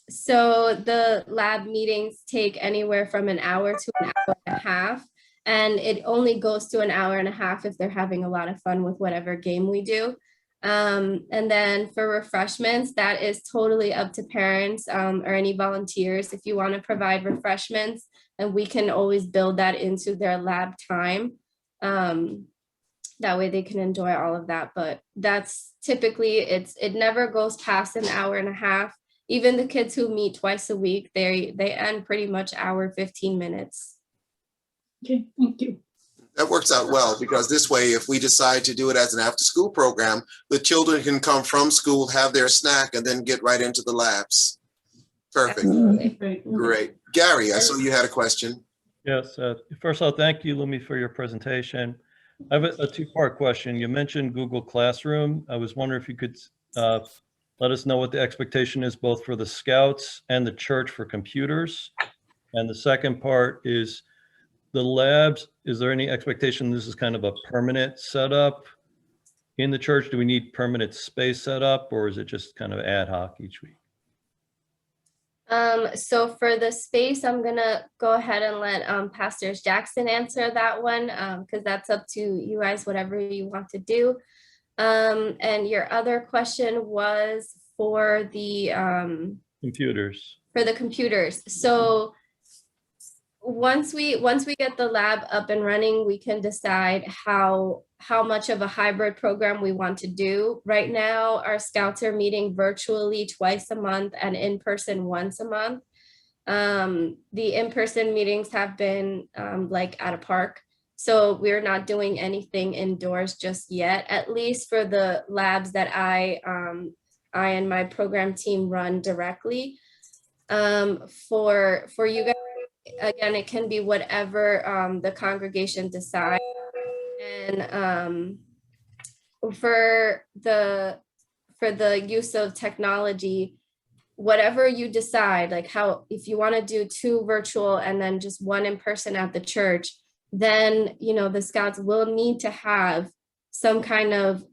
So the lab meetings take anywhere from an hour to an hour and a half. And it only goes to an hour and a half if they're having a lot of fun with whatever game we do. And then for refreshments, that is totally up to parents or any volunteers if you want to provide refreshments, and we can always build that into their lab time. That way they can enjoy all of that. But that's typically, it never goes past an hour and a half. Even the kids who meet twice a week, they end pretty much hour, 15 minutes. Okay, thank you. That works out well, because this way, if we decide to do it as an after-school program, the children can come from school, have their snack, and then get right into the labs. Perfect. Absolutely. Great. Gary, I saw you had a question. Yes. First of all, thank you, Lumi, for your presentation. I have a two-part question. You mentioned Google Classroom. I was wondering if you could let us know what the expectation is both for the Scouts and the church for computers. And the second part is the labs. Is there any expectation this is kind of a permanent setup in the church? Do we need permanent space set up, or is it just kind of ad hoc each week? So for the space, I'm gonna go ahead and let Pastors Jackson answer that one, because that's up to you guys, whatever you want to do. And your other question was for the Computers. For the computers. So once we get the lab up and running, we can decide how much of a hybrid program we want to do. Right now, our Scouts are meeting virtually twice a month and in person once a month. The in-person meetings have been like at a park. So we're not doing anything indoors just yet, at least for the labs that I and my program team run directly. For you guys, again, it can be whatever the congregation decides. And for the use of technology, whatever you decide, like if you want to do 2 virtual and then just 1 in person at the church, then the Scouts will need to have some kind of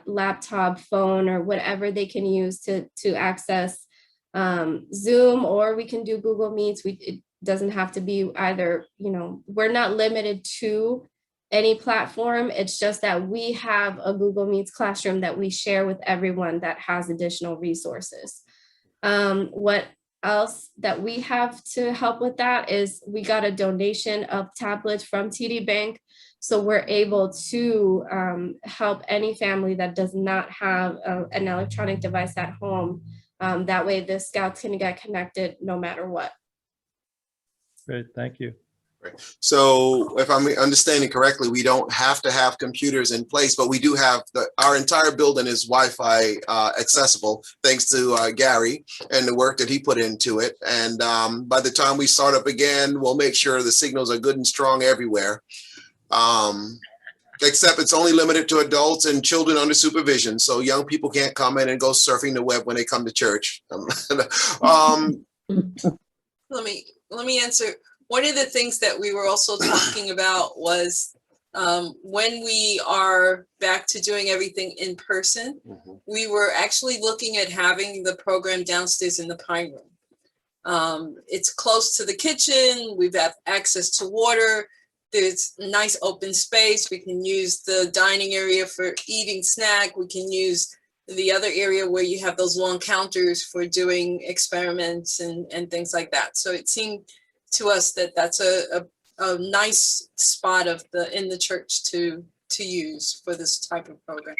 laptop, phone, or whatever they can use to access Zoom, or we can do Google Meets. It doesn't have to be either, we're not limited to any platform. It's just that we have a Google Meets classroom that we share with everyone that has additional resources. What else that we have to help with that is we got a donation of tablets from TD Bank. So we're able to help any family that does not have an electronic device at home. That way the Scouts can get connected no matter what. Great, thank you. So if I'm understanding correctly, we don't have to have computers in place, but we do have our entire building is Wi-Fi accessible, thanks to Gary and the work that he put into it. And by the time we start up again, we'll make sure the signals are good and strong everywhere. Except it's only limited to adults and children under supervision. So young people can't come in and go surfing the web when they come to church. Let me answer. One of the things that we were also talking about was when we are back to doing everything in person, we were actually looking at having the program downstairs in the Pine Room. It's close to the kitchen. We've got access to water. There's nice open space. We can use the dining area for eating snack. We can use the other area where you have those long counters for doing experiments and things like that. So it seemed to us that that's a nice spot in the church to use for this type of program.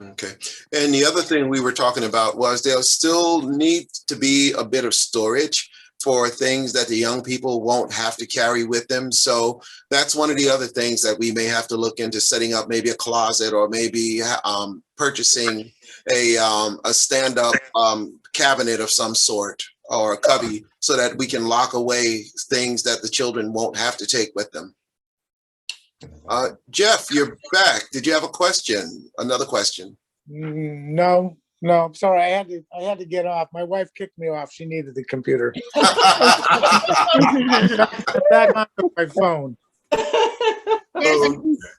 Okay. And the other thing we were talking about was there still needs to be a bit of storage for things that the young people won't have to carry with them. So that's one of the other things that we may have to look into, setting up maybe a closet or maybe purchasing a stand-up cabinet of some sort or a cubby so that we can lock away things that the children won't have to take with them. Jeff, you're back. Did you have a question? Another question? No, I'm sorry. I had to get off. My wife kicked me off. She needed the computer. Back onto my phone.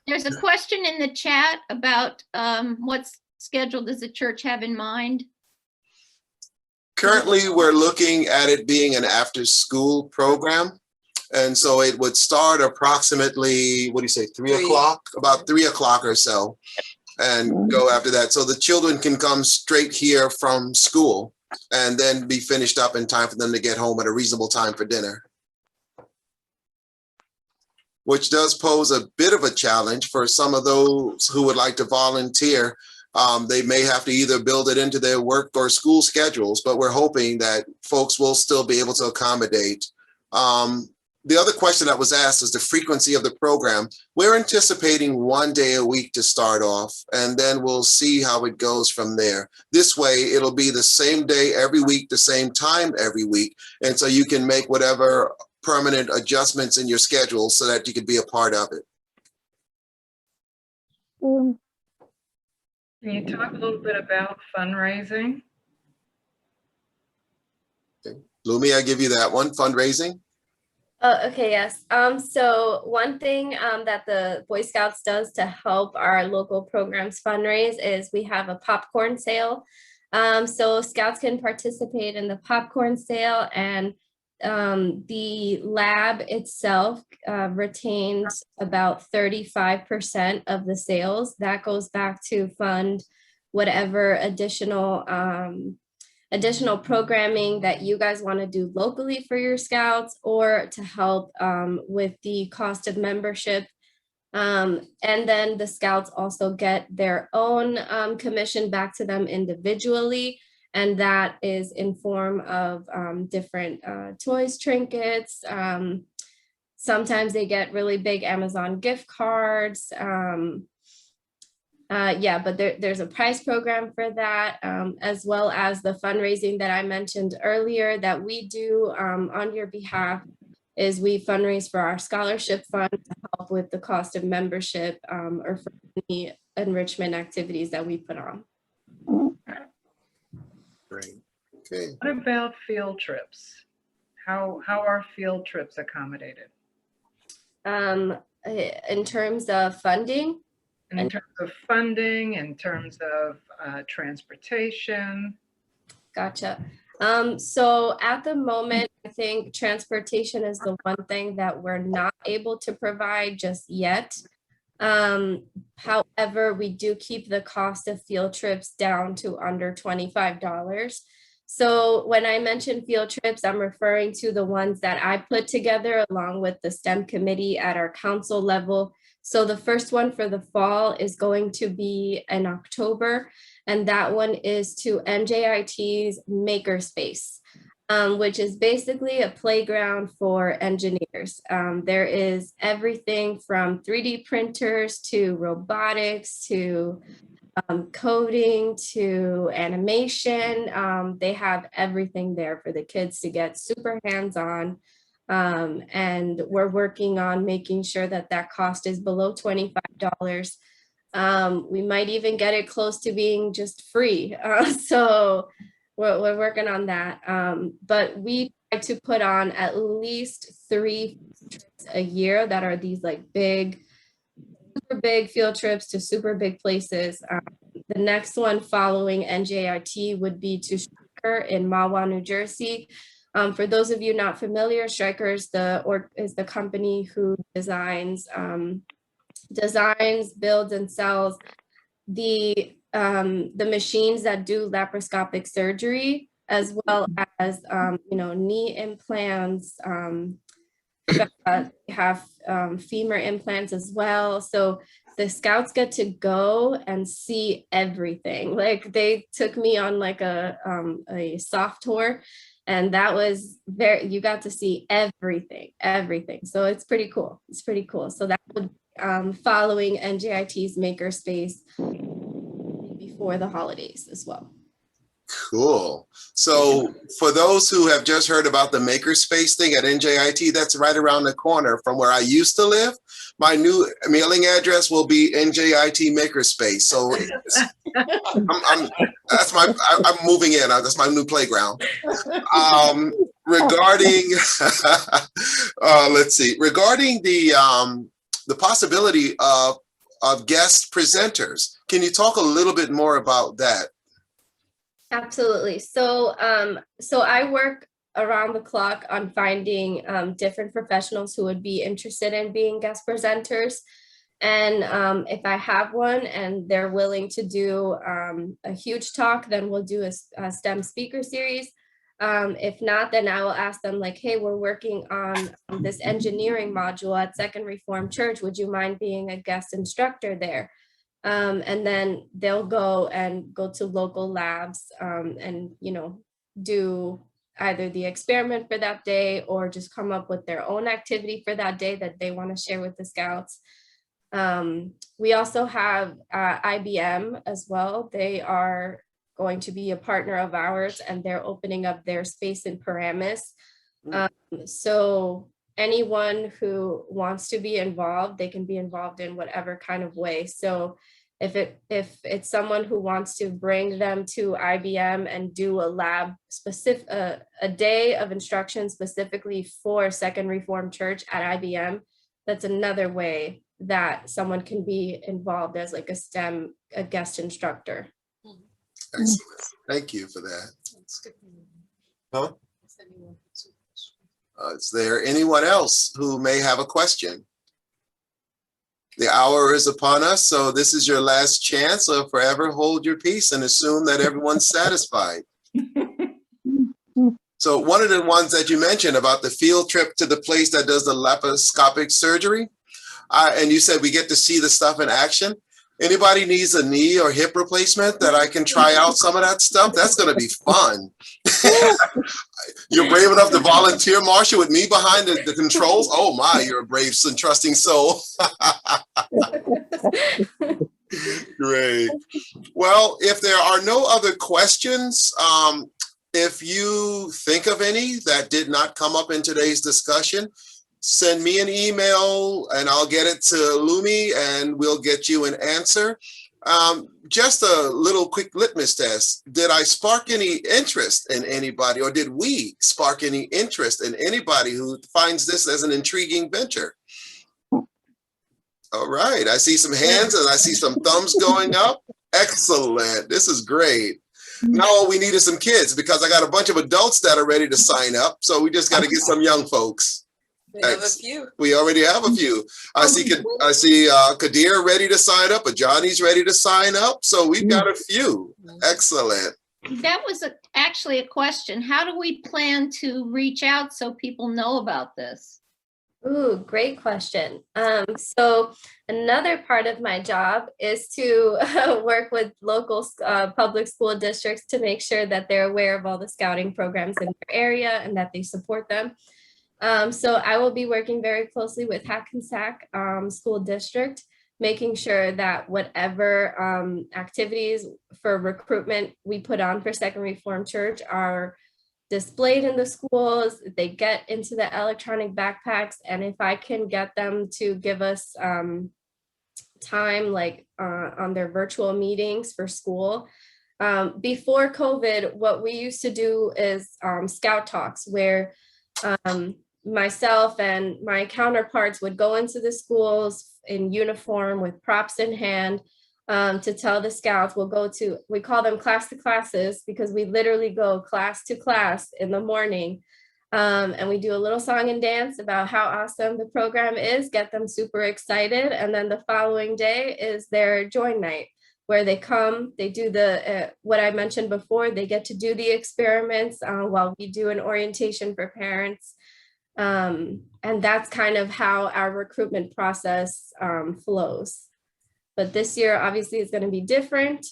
There's a question in the chat about what schedule does the church have in mind? Currently, we're looking at it being an after-school program. And so it would start approximately, what do you say, 3 o'clock? About 3 o'clock or so. and go after that. So the children can come straight here from school and then be finished up in time for them to get home at a reasonable time for dinner. Which does pose a bit of a challenge for some of those who would like to volunteer. They may have to either build it into their work or school schedules, but we're hoping that folks will still be able to accommodate. The other question that was asked is the frequency of the program. We're anticipating 1 day a week to start off, and then we'll see how it goes from there. This way, it'll be the same day every week, the same time every week. And so you can make whatever permanent adjustments in your schedule so that you can be a part of it. Can you talk a little bit about fundraising? Okay. Lumi, I give you that one, fundraising. Okay, yes. So one thing that the Boy Scouts does to help our local programs fundraise is we have a popcorn sale. So Scouts can participate in the popcorn sale, and the lab itself retains about 35% of the sales. That goes back to fund whatever additional programming that you guys want to do locally for your Scouts, or to help with the cost of membership. And then the Scouts also get their own commission back to them individually. And that is in form of different toys, trinkets. Sometimes they get really big Amazon gift cards. Yeah, but there's a prize program for that, as well as the fundraising that I mentioned earlier that we do on your behalf. Is we fundraise for our scholarship fund to help with the cost of membership or for any enrichment activities that we put on. Great. Okay. What about field trips? How are field trips accommodated? In terms of funding? In terms of funding, in terms of transportation? Gotcha. So at the moment, I think transportation is the one thing that we're not able to provide just yet. However, we do keep the cost of field trips down to under $25. So when I mention field trips, I'm referring to the ones that I put together along with the STEM committee at our council level. So the first one for the fall is going to be in October, and that one is to NJIT's Makerspace, which is basically a playground for engineers. There is everything from 3D printers to robotics to coding to animation. They have everything there for the kids to get super hands-on. And we're working on making sure that that cost is below $25. We might even get it close to being just free. So we're working on that. But we try to put on at least 3 trips a year that are these like super big field trips to super big places. The next one following NJIT would be to Stryker in Mahwah, New Jersey. For those of you not familiar, Stryker is the company who designs, builds, and sells the machines that do laparoscopic surgery, as well as knee implants. Have femur implants as well. So the Scouts get to go and see everything. Like they took me on like a soft tour, and that was you got to see everything. So it's pretty cool. It's pretty cool. So that would following NJIT's Makerspace before the holidays as well. Cool. So for those who have just heard about the Makerspace thing at NJIT, that's right around the corner from where I used to live. My new mailing address will be NJIT Makerspace. So I'm moving in. That's my new playground. Regarding let's see. Regarding the possibility of guest presenters, can you talk a little bit more about that? Absolutely. So I work around the clock on finding different professionals who would be interested in being guest presenters. And if I have one and they're willing to do a huge talk, then we'll do a STEM speaker series. If not, then I will ask them like, hey, we're working on this engineering module at Second Reformed Church. Would you mind being a guest instructor there? And then they'll go to local labs and, you know, do either the experiment for that day or just come up with their own activity for that day that they want to share with the Scouts. We also have IBM as well. They are going to be a partner of ours, and they're opening up their space in Paramus. So anyone who wants to be involved, they can be involved in whatever kind of way. So if it's someone who wants to bring them to IBM and do a lab specific, a day of instruction specifically for Second Reformed Church at IBM, that's another way that someone can be involved as like a guest instructor. Excellent. Thank you for that. Huh? Is there anyone else who may have a question? The hour is upon us, so this is your last chance. So forever hold your peace and assume that everyone's satisfied. So one of the ones that you mentioned about the field trip to the place that does the laparoscopic surgery, and you said we get to see the stuff in action. Anybody needs a knee or hip replacement that I can try out some of that stuff? That's going to be fun. You're brave enough to volunteer, Marsha, with me behind the controls? Oh my, you're a brave and trusting soul. Great. Well, if there are no other questions, if you think of any that did not come up in today's discussion, send me an email and I'll get it to Lumi and we'll get you an answer. Just a little quick litmus test. Did I spark any interest in anybody, or did we spark any interest in anybody who finds this as an intriguing venture? All right, I see some hands and I see some thumbs going up. Excellent, this is great. Now all we need is some kids, because I got a bunch of adults that are ready to sign up. So we just got to get some young folks. We have a few. We already have a few. I see Kadir ready to sign up, Johnny's ready to sign up. So we've got a few. Excellent. That was actually a question. How do we plan to reach out so people know about this? Ooh, great question. So another part of my job is to work with local public school districts to make sure that they're aware of all the scouting programs in their area and that they support them. So I will be working very closely with Hackensack School District, making sure that whatever activities for recruitment we put on for Second Reformed Church are displayed in the schools, they get into the electronic backpacks, and if I can get them to give us time like on their virtual meetings for school. Before COVID, what we used to do is scout talks where myself and my counterparts would go into the schools in uniform with props in hand to tell the scouts. We call them class to classes because we literally go class to class in the morning. And we do a little song and dance about how awesome the program is, get them super excited. And then the following day is their join night, where they come, they do the, what I mentioned before, they get to do the experiments while we do an orientation for parents. And that's kind of how our recruitment process flows. But this year, obviously, it's going to be different.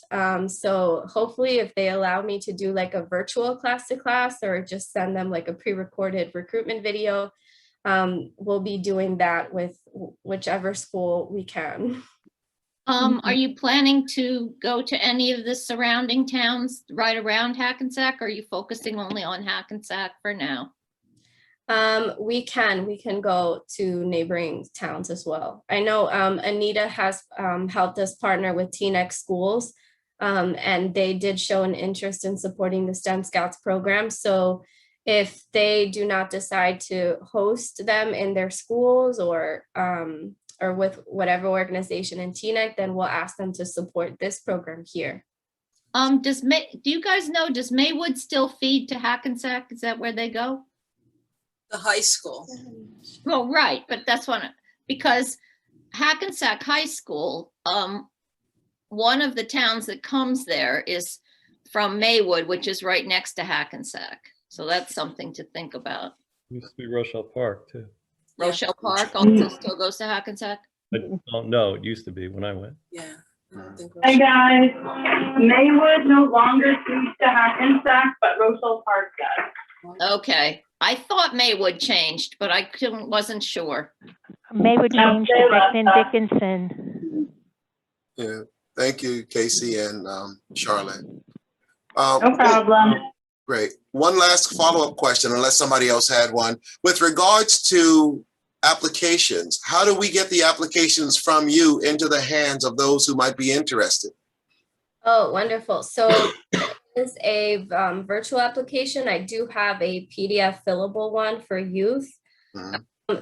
So hopefully, if they allow me to do like a virtual class to class or just send them like a pre-recorded recruitment video, we'll be doing that with whichever school we can. Are you planning to go to any of the surrounding towns right around Hackensack, or are you focusing only on Hackensack for now? We can go to neighboring towns as well. I know Anita has helped us partner with Teaneck schools, and they did show an interest in supporting the STEM Scouts program. So if they do not decide to host them in their schools or with whatever organization in Teaneck, then we'll ask them to support this program here. Do you guys know, does Maywood still feed to Hackensack? Is that where they go? The high school. Well, right, but that's one, because Hackensack High School, one of the towns that comes there is from Maywood, which is right next to Hackensack. So that's something to think about. Used to be Rochelle Park too. Rochelle Park also still goes to Hackensack? I don't know. It used to be when I went. Yeah. Hey guys, Maywood no longer speaks to Hackensack, but Rochelle Park does. Okay, I thought Maywood changed, but I wasn't sure. Maywood No, changed they to left Beckman us. Dickinson. Yeah. Thank you, Casey and Charlotte. No problem. Great. One last follow-up question, unless somebody else had one. With regards to applications, how do we get the applications from you into the hands of those who might be interested? Oh, wonderful. So is a virtual application. I do have a PDF fillable one for youth.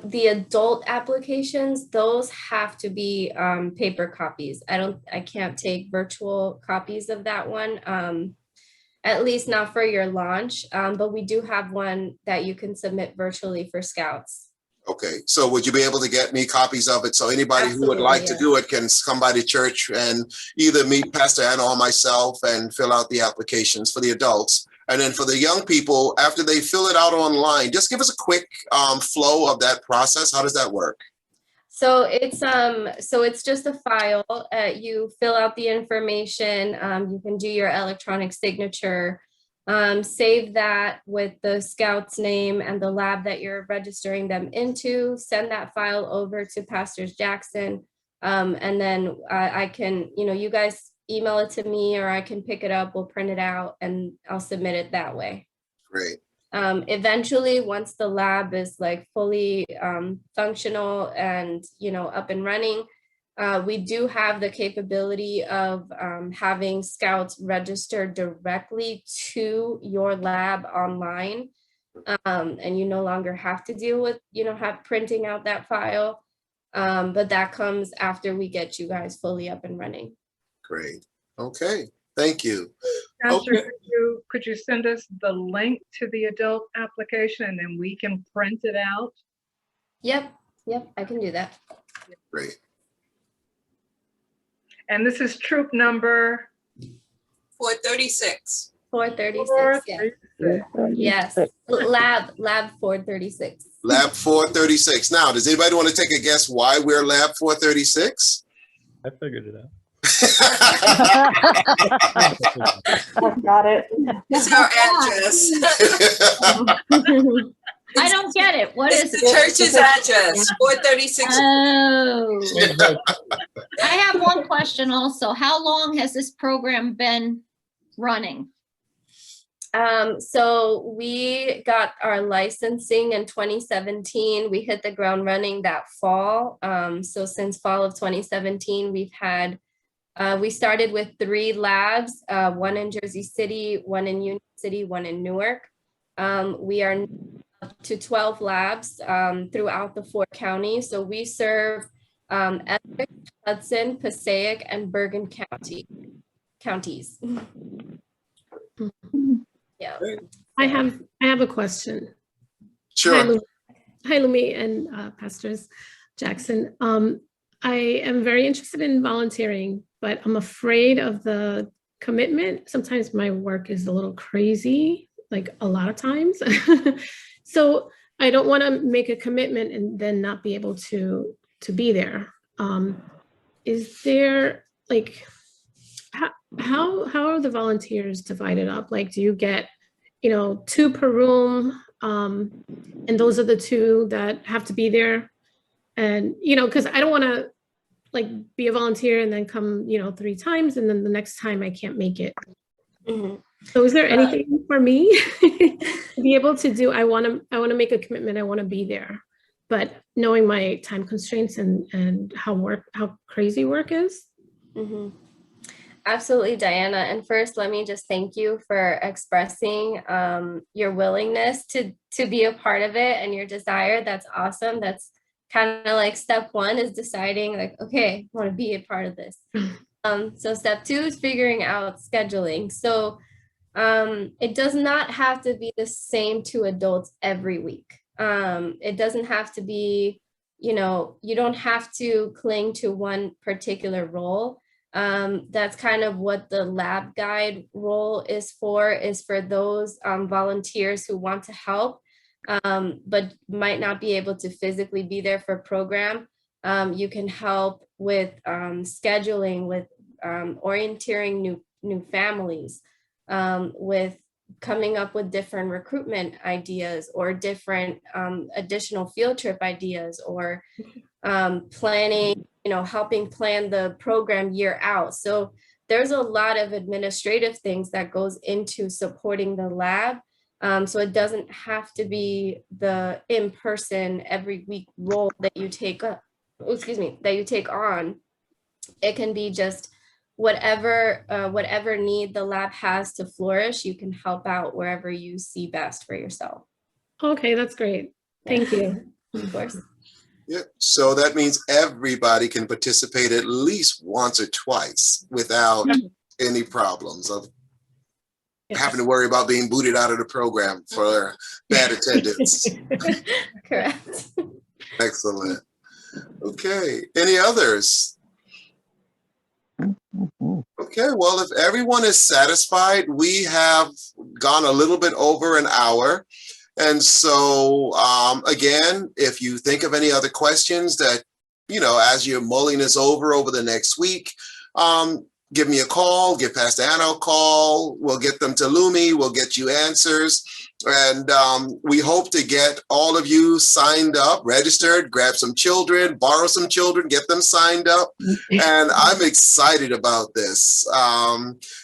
The adult applications, those have to be paper copies. I can't take virtual copies of that one, at least not for your launch. But we do have one that you can submit virtually for Scouts. Okay, so would you be able to get me copies of it so anybody who would like to do it can come by the church and either meet Pastor Anna or myself and fill out the applications for the adults? And then for the young people, after they fill it out online, just give us a quick flow of that process. How does that work? So it's just a file. You fill out the information. You can do your electronic signature. Save that with the Scout's name and the lab that you're registering them into. Send that file over to Pastor Jackson, and then I can, you guys email it to me, or I can pick it up. We'll print it out and I'll submit it that way. Great. Eventually, once the lab is like fully functional and up and running, we do have the capability of having Scouts register directly to your lab online, and you no longer have to deal with printing out that file, but that comes after we get you guys fully up and running. Great. Okay. Thank you. Pastor, Okay. could you send us the link to the adult application and then we can print it out? Yep, I can do that. Great. And this is troop number 436. 436. Yes. Lab 436. Lab 436. Now, does anybody want to take a guess why we're Lab 436? I figured it out. Got it. It's our address. I don't get it. What is It's the church's address, 436. Oh. I have one question also. How long has this program been running? So we got our licensing in 2017. We hit the ground running that fall. So since fall of 2017, we've had, we started with 3 labs, one in Jersey City, one in Union City, one in Newark. We are up to 12 labs throughout the 4 counties. So we serve Essex, Hudson, Passaic, and Bergen counties. Yeah. I have a question. Sure. Hi, Lumi and Pastors Jackson. I am very interested in volunteering, but I'm afraid of the commitment. Sometimes my work is a little crazy, like a lot of times. So I don't want to make a commitment and then not be able to be there. Is there like, how are the volunteers divided up? Like, do you get, 2 per room, and those are the 2 that have to be there? And, because I don't want to like be a volunteer and then come, 3 times, and then the next time I can't make it. Mm-hmm. So is there anything for me to be able to do? I want to make a commitment. I want to be there, but knowing my time constraints and how crazy work is. Mm-hmm. Absolutely, Diana. And first, let me just thank you for expressing your willingness to be a part of it and your desire. That's awesome. That's kind of like step 1 is deciding like, okay, I want to be a part of this. So step 2 is figuring out scheduling. So it does not have to be the same 2 adults every week. It doesn't have to be, you know, you don't have to cling to one particular role. That's kind of what the lab guide role is for those volunteers who want to help, but might not be able to physically be there for program. You can help with scheduling, with orienteering new families, with coming up with different recruitment ideas or different additional field trip ideas, or planning, you know, helping plan the program year out. So there's a lot of administrative things that goes into supporting the lab. So it doesn't have to be the in-person every week role that you take up, that you take on. It can be just whatever need the lab has to flourish, you can help out wherever you see best for yourself. Okay, that's great. Thank you. Of course. Yeah. So that means everybody can participate at least once or twice without any problems of having to worry about being booted out of the program for bad attendance. Correct. Excellent. Okay. Any others? Okay, well, if everyone is satisfied, we have gone a little bit over an hour. And so, again, if you think of any other questions that, you know, as you're mulling this over the next week, give me a call, give Pastor Anna a call. We'll get them to Lumi. We'll get you answers. And we hope to get all of you signed up, registered, grab some children, borrow some children, get them signed up. And I'm excited about this.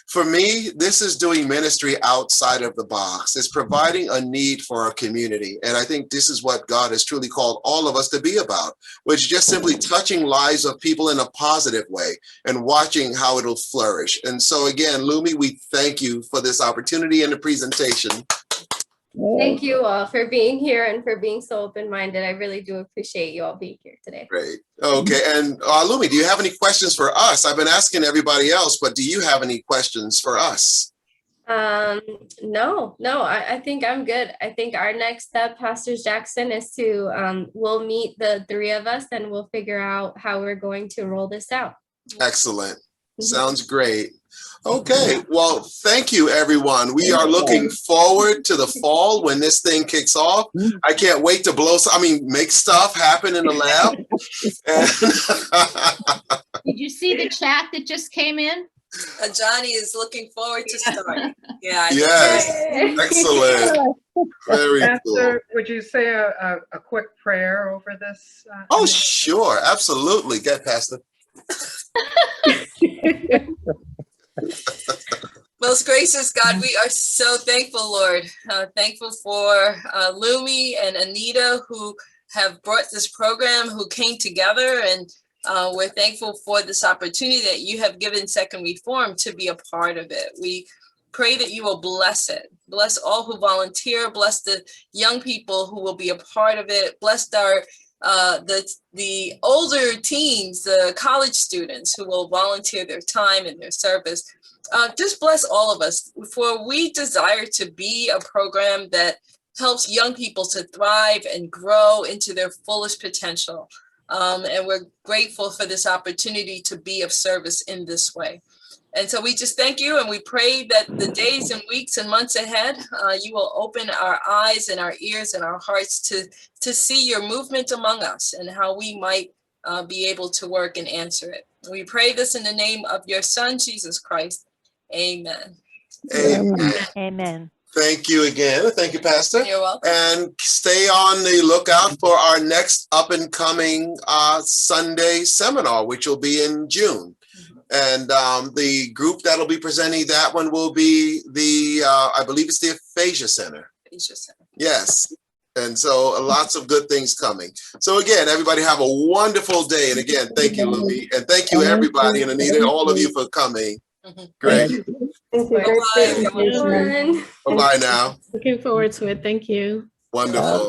For me, this is doing ministry outside of the box. It's providing a need for our community. And I think this is what God has truly called all of us to be about, which is just simply touching lives of people in a positive way and watching how it'll flourish. And so again, Lumi, we thank you for this opportunity and the presentation. Thank you all for being here and for being so open-minded. I really do appreciate you all being here today. Great. Okay. And Lumi, do you have any questions for us? I've been asking everybody else, but do you have any questions for us? No, I think I'm good. I think our next step, Pastor Jackson, is to, we'll meet the three of us and we'll figure out how we're going to roll this out. Excellent. Sounds great. Okay, well, thank you, everyone. We are looking forward to the fall when this thing kicks off. I can't wait to make stuff happen in the lab. Did you see the chat that just came in? Johnny is looking forward to starting. Yeah. Yes, excellent. Very Pastor, cool. would you say a quick prayer over this? Oh, sure, absolutely. Get Pastor. Most gracious God, we are so thankful, Lord. Thankful for Lumi and Anita, who have brought this program, who came together, and we're thankful for this opportunity that you have given Second Reform to be a part of it. We pray that you will bless it. Bless all who volunteer. Bless the young people who will be a part of it. Bless our the older teens, the college students who will volunteer their time and their service. Just bless all of us, for we desire to be a program that helps young people to thrive and grow into their fullest potential. And we're grateful for this opportunity to be of service in this way. And so we just thank you, and we pray that the days and weeks and months ahead, you will open our eyes and our ears and our hearts to see your movement among us and how we might be able to work and answer it. We pray this in the name of your Son, Jesus Christ. Amen. Amen. Amen. Thank you again. Thank you, Pastor. You're welcome. And stay on the lookout for our next up and coming Sunday seminar, which will be in June. And the group that'll be presenting that one will be the, I believe it's the Aphasia Center. Aphasia Center. Yes. And so lots of good things coming. So again, everybody have a wonderful day. And again, thank you, Lumi. And thank you, everybody. And Anita, all of you for coming. Great. Thank you. Great presentation. Bye-bye now. Looking forward to it. Thank you. Wonderful.